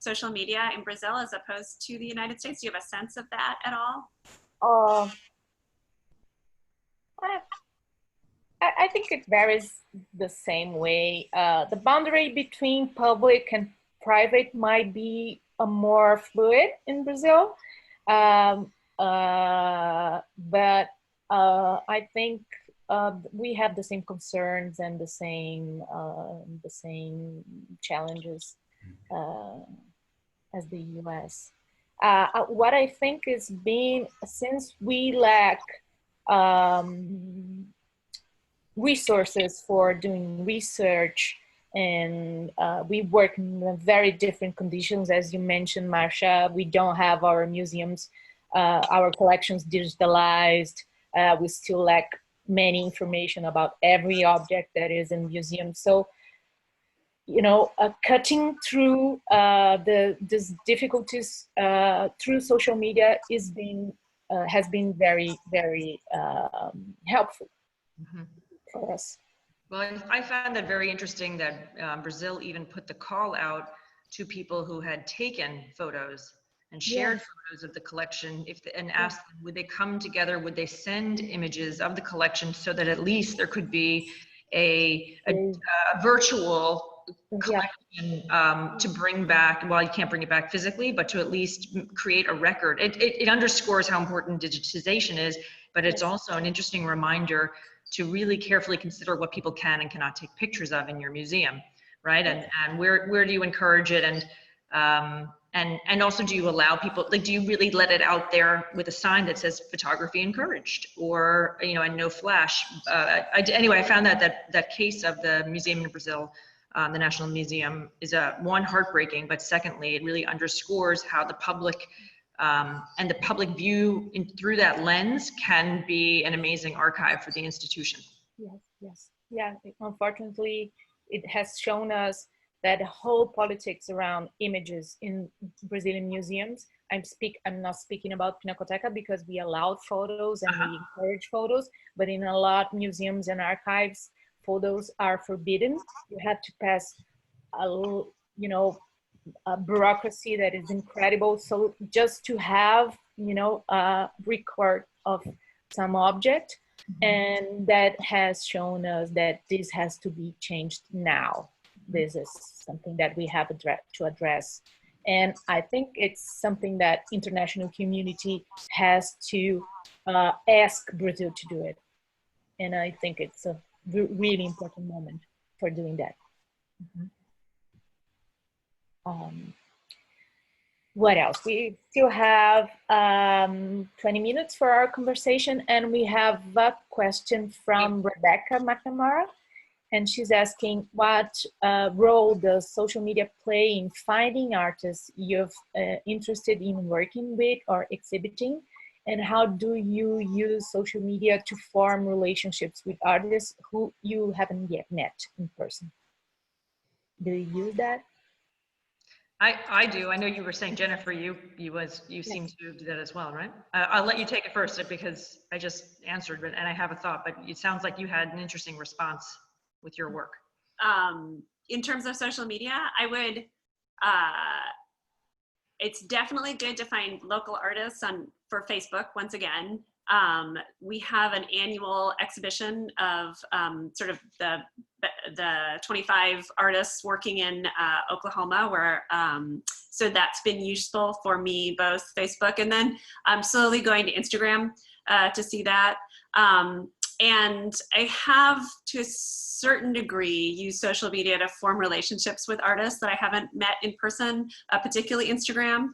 social media in Brazil as opposed to the United States? Do you have a sense of that at all? I think it varies the same way. The boundary between public and private might be more fluid in Brazil, but I think we have the same concerns and the same challenges as the US. What I think is since we lack resources for doing research, and we work in very different conditions, as you mentioned, Masha. We don't have our museums, our collections digitalized. We still lack many information about every object that is in museums. So, you know, cutting through these difficulties through social media has been very, very helpful. Mm-hmm. For us. Well, I found that very interesting that Brazil even put the call out to people who had taken photos and shared photos of the collection, and asked them, would they come together, would they send images of the collection, so that at least there could be a virtual collection to bring back, well, you can't bring it back physically, but to at least create a record. It underscores how important digitization is, but it's also an interesting reminder to really carefully consider what people can and cannot take pictures of in your museum, right? And where do you encourage it, and also, do you allow people, like, do you really let it out there with a sign that says photography encouraged, or, you know, and no flash? Anyway, I found that case of the museum in Brazil, the National Museum, is one, heartbreaking, but secondly, it really underscores how the public and the public view through that lens can be an amazing archive for the institution. Yes. Yeah, unfortunately, it has shown us that the whole politics around images in Brazilian museums, I'm not speaking about Pinacoteca because we allowed photos and we encourage photos, but in a lot of museums and archives, photos are forbidden. You have to pass a bureaucracy that is incredible. So just to have, a record of some object, and that has shown us that this has to be changed now. This is something that we have to address. And I think it's something that international community has to ask Brazil to do it. And I think it's a really important moment for doing that. What else? We still have 20 minutes for our conversation, and we have a question from Rebecca McNamara, and she's asking, what role does social media play in finding artists you're interested in working with or exhibiting, and how do you use social media to form relationships with artists who you haven't yet met in person? Do you use that? I do. I know you were saying, Jennifer, you seem to do that as well, right? I'll let you take it first because I just answered, and I have a thought, but it sounds like you had an interesting response with your work. in terms of social media, I would, it's definitely good to find local artists for Facebook, once again. We have an annual exhibition of sort of the 25 artists working in Oklahoma, where so that's been useful for me, both Facebook, and then I'm slowly going to Instagram to see that. And I have, to a certain degree, used social media to form relationships with artists that I haven't met in person, particularly Instagram,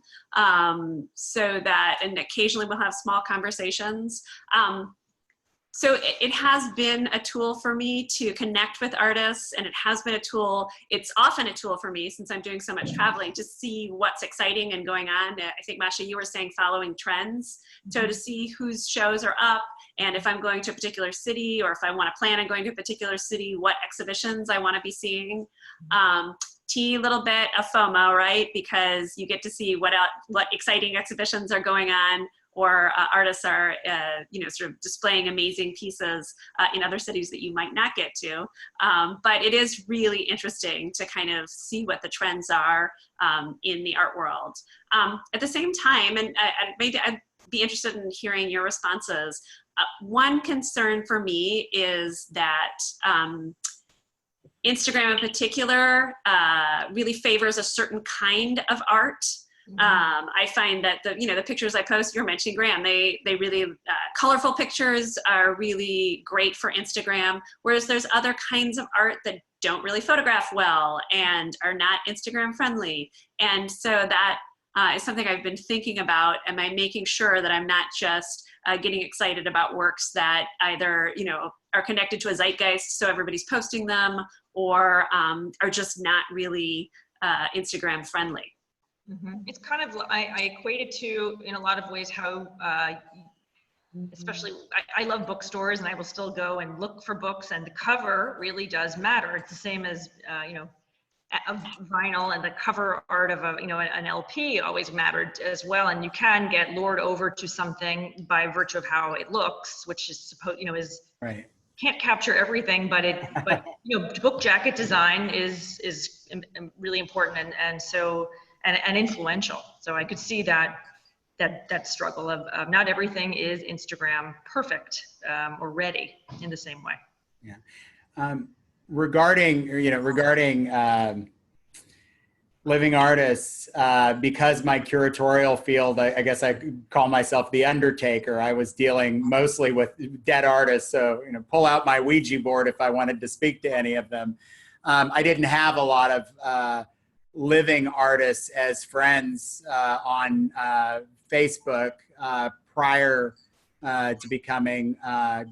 so that, and occasionally we'll have small conversations. So it has been a tool for me to connect with artists, and it has been a tool, it's often a tool for me, since I'm doing so much traveling, to see what's exciting and going on. I think, Masha, you were saying following trends. So to see whose shows are up, and if I'm going to a particular city, or if I want to plan on going to a particular city, what exhibitions I want to be seeing. Teeny little bit of FOMO, right? Because you get to see what exciting exhibitions are going on, or artists are, you know, sort of displaying amazing pieces in other cities that you might not get to. But it is really interesting to kind of see what the trends are in the art world. At the same time, and I'd be interested in hearing your responses. One concern for me is that Instagram in particular really favors a certain kind of art. I find that the pictures I post, you're mentioning, Graham, they really, colorful pictures are really great for Instagram, whereas there's other kinds of art that don't really photograph well and are not Instagram friendly. And so that is something I've been thinking about. Am I making sure that I'm not just getting excited about works that either, are connected to a zeitgeist, so everybody's posting them, or are just not really Instagram friendly? It's kind of, I equate it to, in a lot of ways, how, especially, I love bookstores, and I will still go and look for books, and the cover really does matter. It's the same as, a vinyl, and the cover art of an LP always mattered as well. And you can get lured over to something by virtue of how it looks, which is supposed, is right. Can't capture everything, but book jacket design is really important, and so. And influential. So I could see that struggle of not everything is Instagram perfect or ready in the same way. Yeah. Regarding living artists, because my curatorial field, I guess I could call myself the undertaker. I was dealing mostly with dead artists, so pull out my Ouija board if I wanted to speak to any of them. I didn't have a lot of living artists as friends on Facebook prior to becoming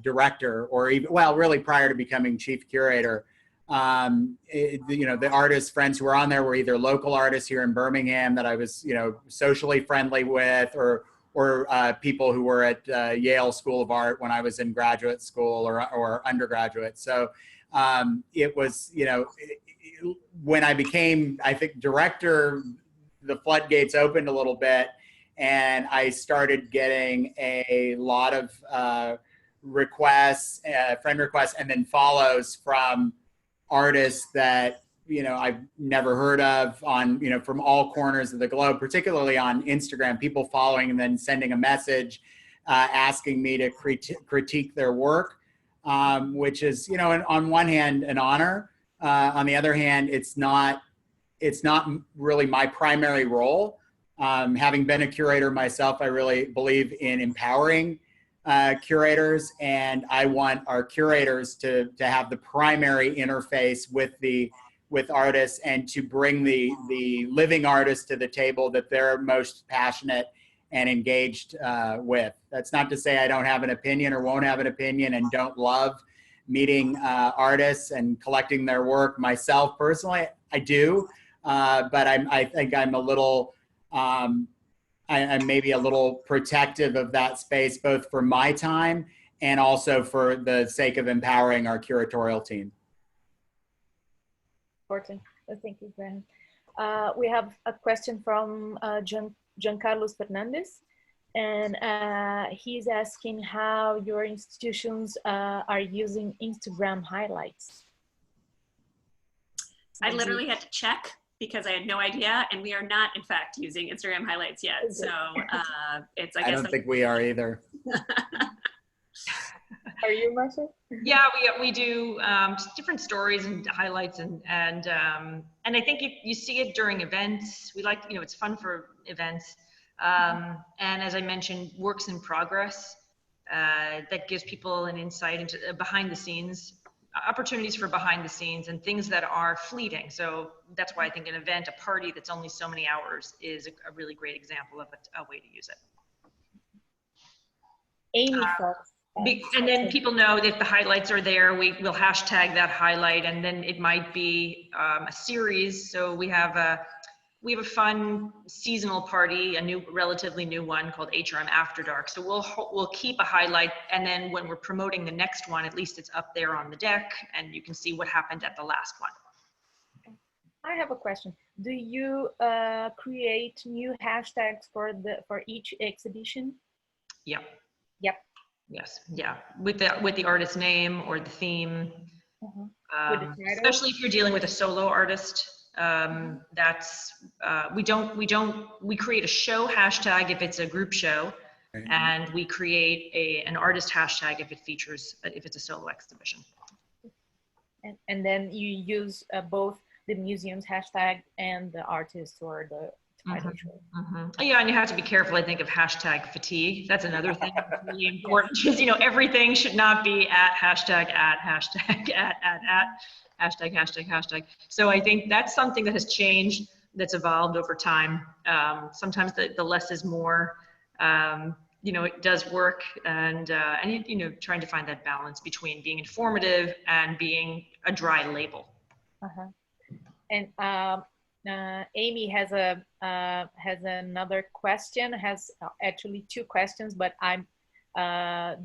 director, or even, well, really prior to becoming chief curator. The artists friends who were on there were either local artists here in Birmingham that I was socially friendly with, or people who were at Yale School of Art when I was in graduate school or undergraduate. So it was, when I became, I think, director, the floodgates opened a little bit, and I started getting a lot of requests, friend requests, and then follows from artists that I've never heard of on from all corners of the globe, particularly on Instagram. People following and then sending a message asking me to critique their work, which is on one hand an honor. On the other hand, it's not really my primary role. Having been a curator myself, I really believe in empowering curators, and I want our curators to have the primary interface with artists, and to bring the living artists to the table that they're most passionate and engaged with. That's not to say I don't have an opinion or won't have an opinion and don't love meeting artists and collecting their work myself personally. I do, but I think I'm a little, I'm maybe a little protective of that space, both for my time and also for the sake of empowering our curatorial team. Important. Thank you, Graham. We have a question from Giancarlo Fernandez. And he's asking how your institutions are using Instagram highlights. I literally had to check because I had no idea, and we are not, in fact, using Instagram highlights yet. So it's, I guess. I don't think we are either. Are you, Masha? Yeah, we do just different stories and highlights, and I think you see it during events. We like, it's fun for events, and as I mentioned, works in progress that gives people an insight into behind the scenes, opportunities for behind the scenes and things that are fleeting. So that's why I think an event, a party that's only so many hours, is a really great example of a way to use it. Amy Fox. And then people know that if the highlights are there, we'll hashtag that highlight, and then it might be a series. So we have a fun seasonal party, a relatively new one called HRM After Dark. So we'll keep a highlight, and then when we're promoting the next one, at least it's up there on the deck, and you can see what happened at the last one. I have a question. Do you create new hashtags for each exhibition? Yeah. Yep. Yes. Yeah. With the artist's name or the theme. Especially if you're dealing with a solo artist. We create a show hashtag if it's a group show, and we create an artist hashtag if it's a solo exhibition. And then you use both the museum's hashtag and the artist or the title show. Yeah, and you have to be careful, I think, of hashtag fatigue. That's another thing that's really important. Because everything should not be at hashtag hashtag. So I think that's something that has changed, that's evolved over time. Sometimes the less is more. It does work, and trying to find that balance between being informative and being a dry label. And Amy has another question. Has actually two questions, but I'm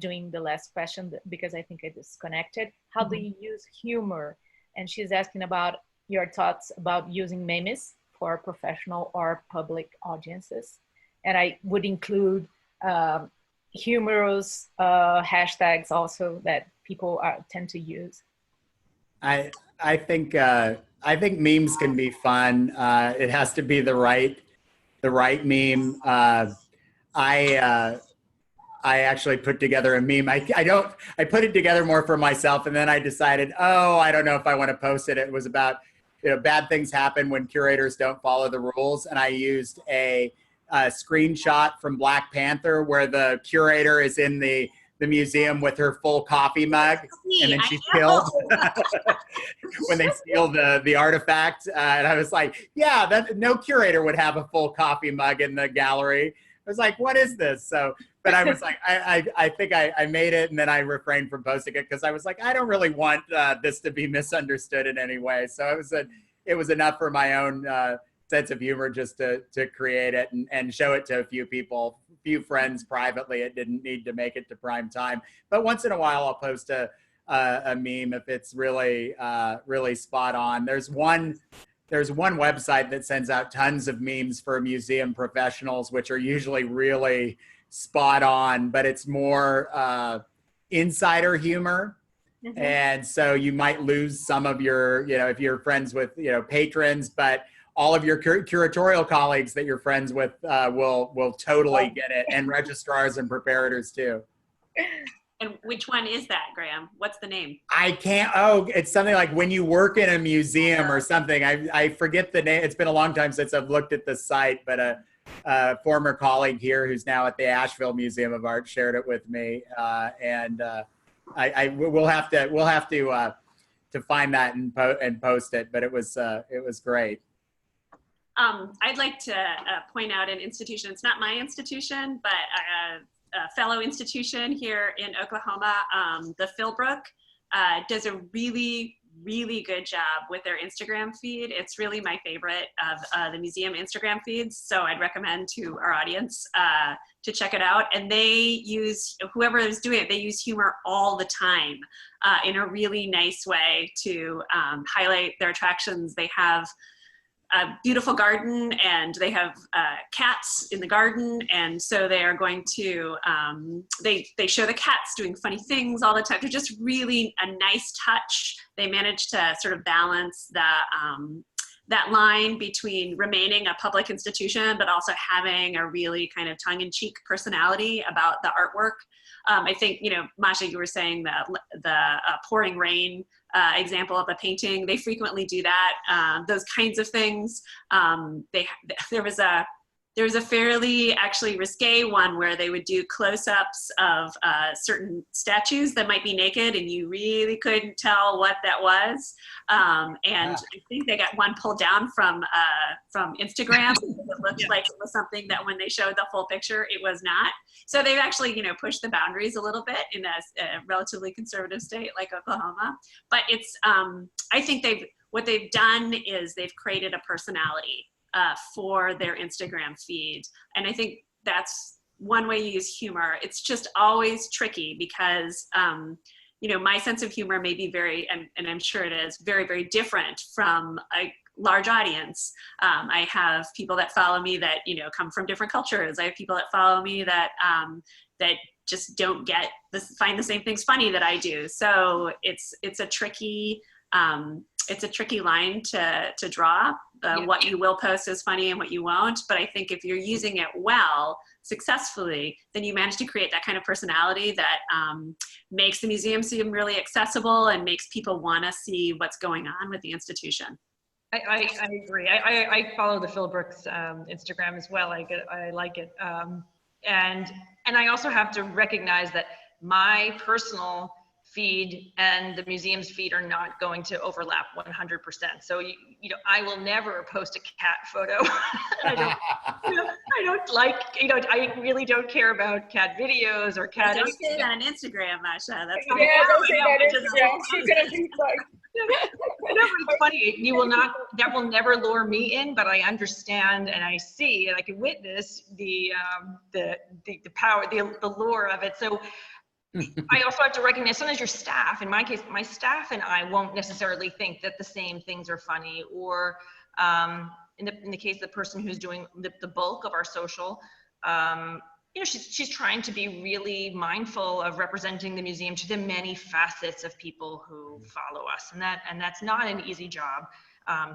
doing the last question because I think I disconnected. How do you use humor? And she's asking about your thoughts about using memes for professional or public audiences. And I would include humorous hashtags also that people tend to use. I think memes can be fun. It has to be the right meme. I actually put together a meme. I put it together more for myself, and then I decided, I don't know if I want to post it. It was about, bad things happen when curators don't follow the rules. And I used a screenshot from Black Panther where the curator is in the museum with her full coffee mug, and then she's killed when they steal the artifact. And I was like, yeah, no curator would have a full coffee mug in the gallery. I was like, what is this? But I was like, I think I made it, and then I refrained from posting it because I was like, I don't really want this to be misunderstood in any way. So it was enough for my own sense of humor just to create it and show it to a few people, few friends privately. It didn't need to make it to prime time. But once in a while, I'll post a meme if it's really really spot on. There's one website that sends out tons of memes for museum professionals, which are usually really spot on, but it's more insider humor. And so you might lose some of your, if you're friends with, patrons, but all of your curatorial colleagues that you're friends with will totally get it, and registrars and preparators too. And which one is that, Graham? What's the name? I can't, it's something like when you work in a museum or something. I forget the name. It's been a long time since I've looked at the site, but a former colleague here who's now at the Asheville Museum of Art shared it with me. We'll have to find that and post it, but it was great. I'd like to point out an institution. It's not my institution, but a fellow institution here in Oklahoma, the Philbrook, does a really, really good job with their Instagram feed. It's really my favorite of the museum Instagram feeds. So I'd recommend to our audience to check it out. And they use, whoever is doing it, they use humor all the time in a really nice way to highlight their attractions. They have a beautiful garden and they have cats in the garden, and so they are going to they show the cats doing funny things all the time. They're just really a nice touch. They manage to sort of balance the that line between remaining a public institution but also having a really kind of tongue-in-cheek personality about the artwork. I think, you know, Masha, you were saying the pouring rain example of a painting. They frequently do that. Those kinds of things. There was a fairly actually risque one where they would do close-ups of certain statues that might be naked and you really couldn't tell what that was. I think they got one pulled down from Instagram. It looked like it was something that when they showed the full picture, it was not. So they've actually, you know, pushed the boundaries a little bit in a relatively conservative state like Oklahoma. But it's, I think what they've done is they've created a personality for their Instagram feed. And I think that's one way you use humor. It's just always tricky because, you know, my sense of humor may be very, and I'm sure it is, very, very different from a large audience. I have people that follow me that, you know, come from different cultures. I have people that follow me that, that just don't find the same things funny that I do. So it's a tricky line to draw. What you will post is funny and what you won't. But I think if you're using it well, successfully, then you manage to create that kind of personality that makes the museum seem really accessible and makes people want to see what's going on with the institution. I agree. I follow the Phil Brooks Instagram as well. I like it. And I also have to recognize that my personal feed and the museum's feed are not going to overlap 100%. So you know, I will never post a cat photo. I don't like, you know, I really don't care about cat videos or cat. Don't say that on Instagram, Masha. That's don't say that on Instagram. She's gonna be like. It's funny. That will never lure me in, but I understand and I see and I can witness the power, the lure of it. So I also have to recognize sometimes your staff, in my case, my staff and I won't necessarily think that the same things are funny, or in the case of the person who's doing the bulk of our social, you know, she's trying to be really mindful of representing the museum to the many facets of people who follow us, and that's not an easy job.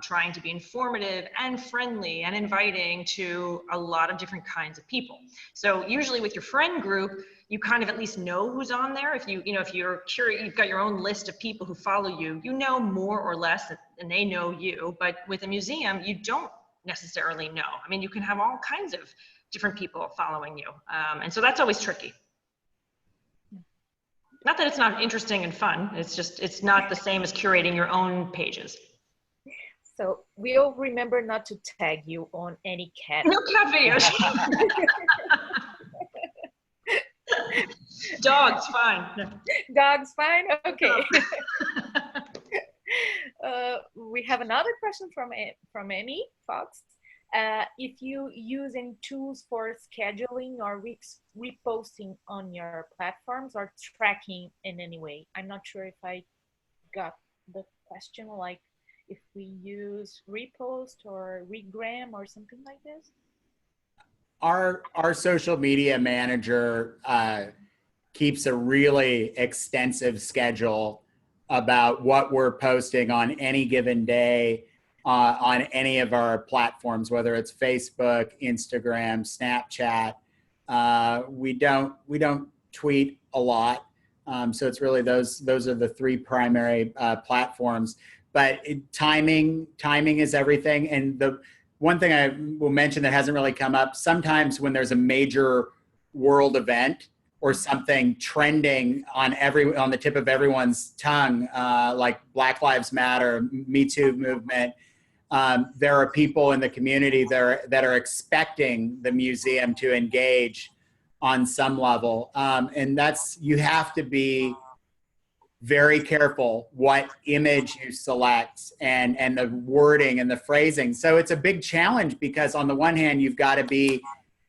Trying to be informative and friendly and inviting to a lot of different kinds of people. So usually with your friend group, you kind of at least know who's on there. If you're curious, you've got your own list of people who follow you, you know more or less, and they know you. But with a museum, you don't necessarily know. I mean, you can have all kinds of different people following you. And so that's always tricky. Not that it's not interesting and fun, it's just, it's not the same as curating your own pages. So we'll remember not to tag you on any cat. No cat videos. Dogs, fine. Dogs, fine? Okay. We have another question from Amy Fox. If you use any tools for scheduling or reposting on your platforms or tracking in any way? I'm not sure if I got the question, like if we use repost or regram or something like this. Our social media manager keeps a really extensive schedule about what we're posting on any given day on any of our platforms, whether it's Facebook, Instagram, Snapchat. We don't tweet a lot, so it's really those are the three primary platforms. But timing is everything. And the one thing I will mention that hasn't really come up, sometimes when there's a major world event or something trending on the tip of everyone's tongue, like Black Lives Matter, Me Too movement, there are people in the community that are expecting the museum to engage on some level. And you have to be very careful what image you select and the wording and the phrasing. So it's a big challenge because on the one hand, you've got to be,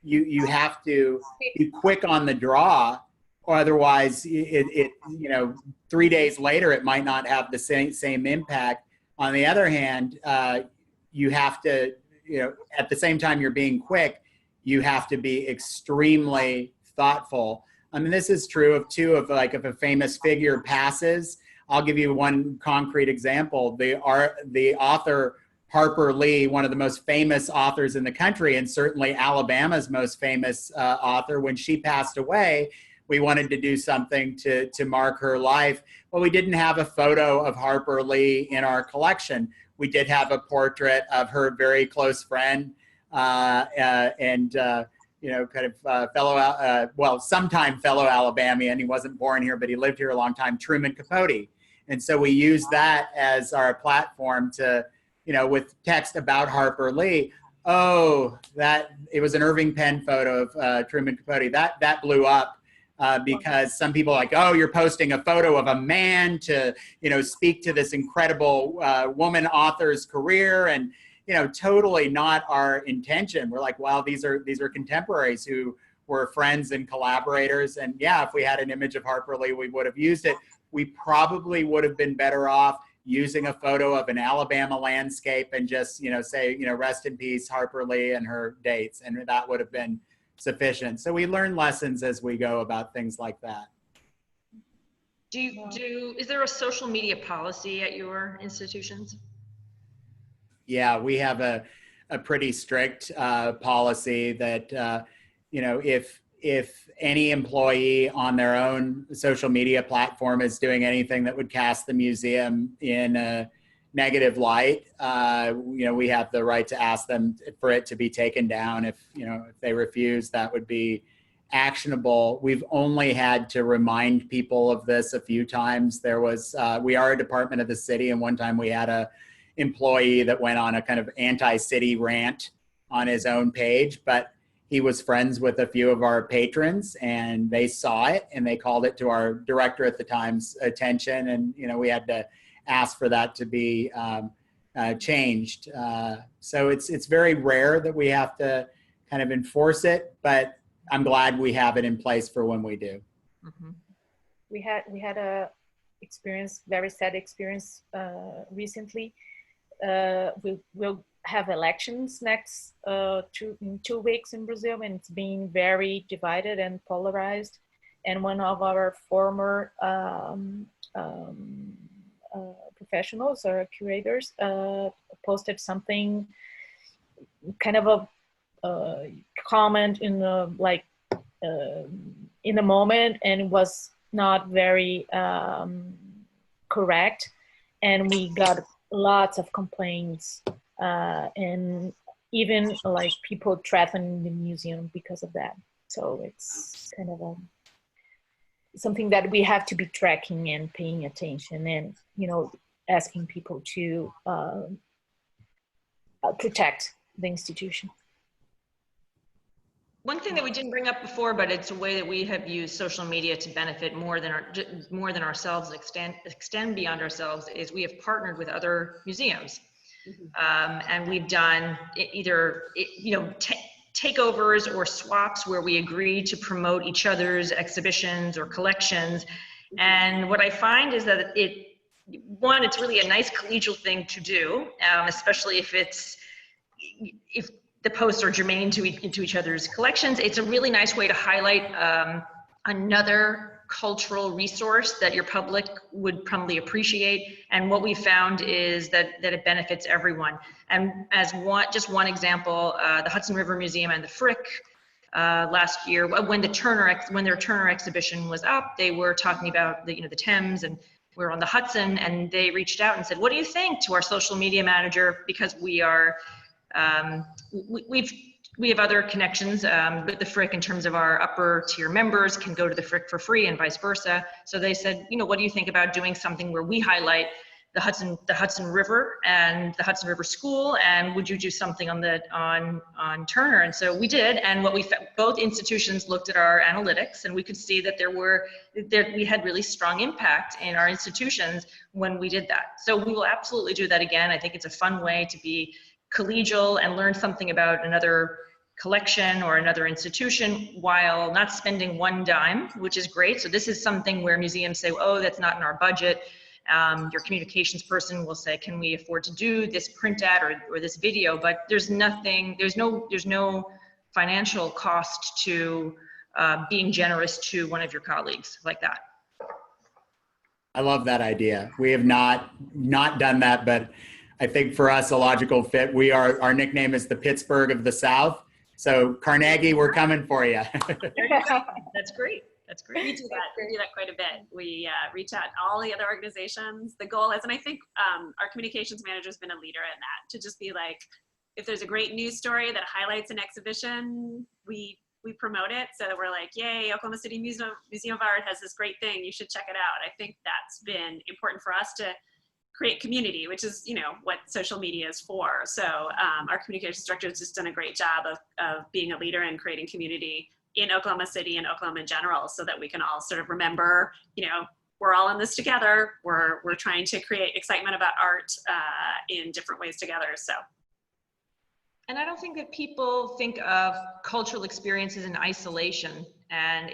you have to be quick on the draw, or otherwise it 3 days later, it might not have the same impact. On the other hand, you have to, at the same time you're being quick, you have to be extremely thoughtful. I mean, this is true of too, of like if a famous figure passes. I'll give you one concrete example. The author Harper Lee, one of the most famous authors in the country, and certainly Alabama's most famous author, when she passed away, we wanted to do something to mark her life. Well, we didn't have a photo of Harper Lee in our collection. We did have a portrait of her very close friend and sometime fellow Alabamian. He wasn't born here, but he lived here a long time, Truman Capote. And so we used that as our platform to, with text about Harper Lee. Oh, it was an Irving Penn photo of Truman Capote. That blew up because some people are like, oh, you're posting a photo of a man to, speak to this incredible woman author's career, and totally not our intention. We're like, wow, these are contemporaries who were friends and collaborators. And yeah, if we had an image of Harper Lee, we would have used it. We probably would have been better off using a photo of an Alabama landscape and just, say, rest in peace, Harper Lee and her dates. And that would have been sufficient. So we learn lessons as we go about things like that. Is there a social media policy at your institutions? Yeah, we have a pretty strict policy that, if any employee on their own social media platform is doing anything that would cast the museum in a negative light, we have the right to ask them for it to be taken down. If they refuse, that would be actionable. We've only had to remind people of this a few times. We are a department of the city, and one time we had a employee that went on a kind of anti-city rant on his own page, but he was friends with a few of our patrons, and they saw it and they called it to our director at the time's attention. And, we had to ask for that to be changed. So it's very rare that we have to kind of enforce it, but I'm glad we have it in place for when we do. Mm-hmm. We had a very sad experience recently. We'll have elections next in 2 weeks in Brazil, and it's being very divided and polarized. And one of our former professionals or curators posted something, kind of a comment in the moment, and was not very correct, and we got lots of complaints. And even like people threatening the museum because of that. So it's kind of something that we have to be tracking and paying attention, and asking people to protect the institution. One thing that we didn't bring up before, but it's a way that we have used social media to benefit more than ourselves, extend beyond ourselves, is we have partnered with other museums. Mm-hmm. And we've done either takeovers or swaps where we agree to promote each other's exhibitions or collections. Mm-hmm. And what I find is that it's really a nice collegial thing to do, especially if the posts are germane to each other's collections. It's a really nice way to highlight another cultural resource that your public would probably appreciate. And what we found is that it benefits everyone. And as just one example, the Hudson River Museum and the Frick last year, when their Turner exhibition was up, they were talking about the Thames, and we're on the Hudson, and they reached out and said, what do you think, to our social media manager, because we are we have other connections with the Frick in terms of our upper tier members can go to the Frick for free and vice versa. So they said, what do you think about doing something where we highlight the Hudson River and the Hudson River School, and would you do something on Turner? And so we did, and both institutions looked at our analytics, and we could see that we had really strong impact in our institutions when we did that. So we will absolutely do that again. I think it's a fun way to be collegial and learn something about another collection or another institution while not spending one dime, which is great. So this is something where museums say, oh, that's not in our budget. Your communications person will say, can we afford to do this print ad or this video? But there's no financial cost to being generous to one of your colleagues like that. I love that idea. We have not done that, but I think for us, a logical fit. Our nickname is the Pittsburgh of the South. So Carnegie, we're coming for you. That's great. That's great. We do that quite a bit. We reach out to all the other organizations. The goal is, and I think our communications manager has been a leader in that, to just be like, if there's a great news story that highlights an exhibition, we promote it. So that we're like, yay, Oklahoma City Museum of Art has this great thing. You should check it out. I think that's been important for us to create community, which is, what social media is for. So our communications director has just done a great job of being a leader and creating community in Oklahoma City and Oklahoma in general, so that we can all sort of remember, we're all in this together. We're trying to create excitement about art in different ways together. So. And I don't think that people think of cultural experiences in isolation. And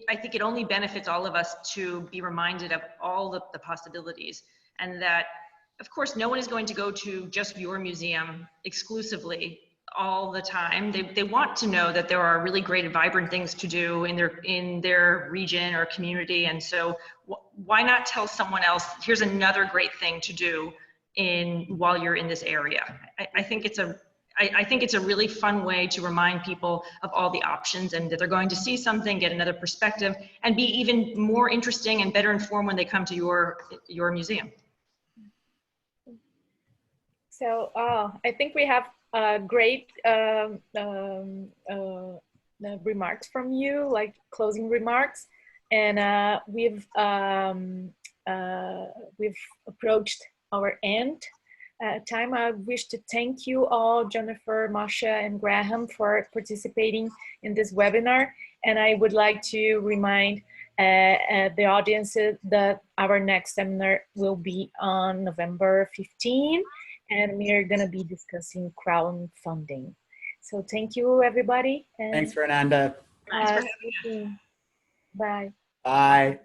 I think it only benefits all of us to be reminded of all the possibilities. And that, of course, no one is going to go to just your museum exclusively all the time. They want to know that there are really great and vibrant things to do in their region or community. And so why not tell someone else, here's another great thing to do while you're in this area? I think it's a really fun way to remind people of all the options, and that they're going to see something, get another perspective, and be even more interesting and better informed when they come to your museum. So I think we have great remarks from you, like closing remarks, and we've approached our end time. I wish to thank you all, Jennifer, Masha, and Graham, for participating in this webinar. And I would like to remind the audiences that our next seminar will be on November 15, and we are going to be discussing crowdfunding. So thank you, everybody. And Thanks, Fernanda. Thanks for having us. bye. Bye.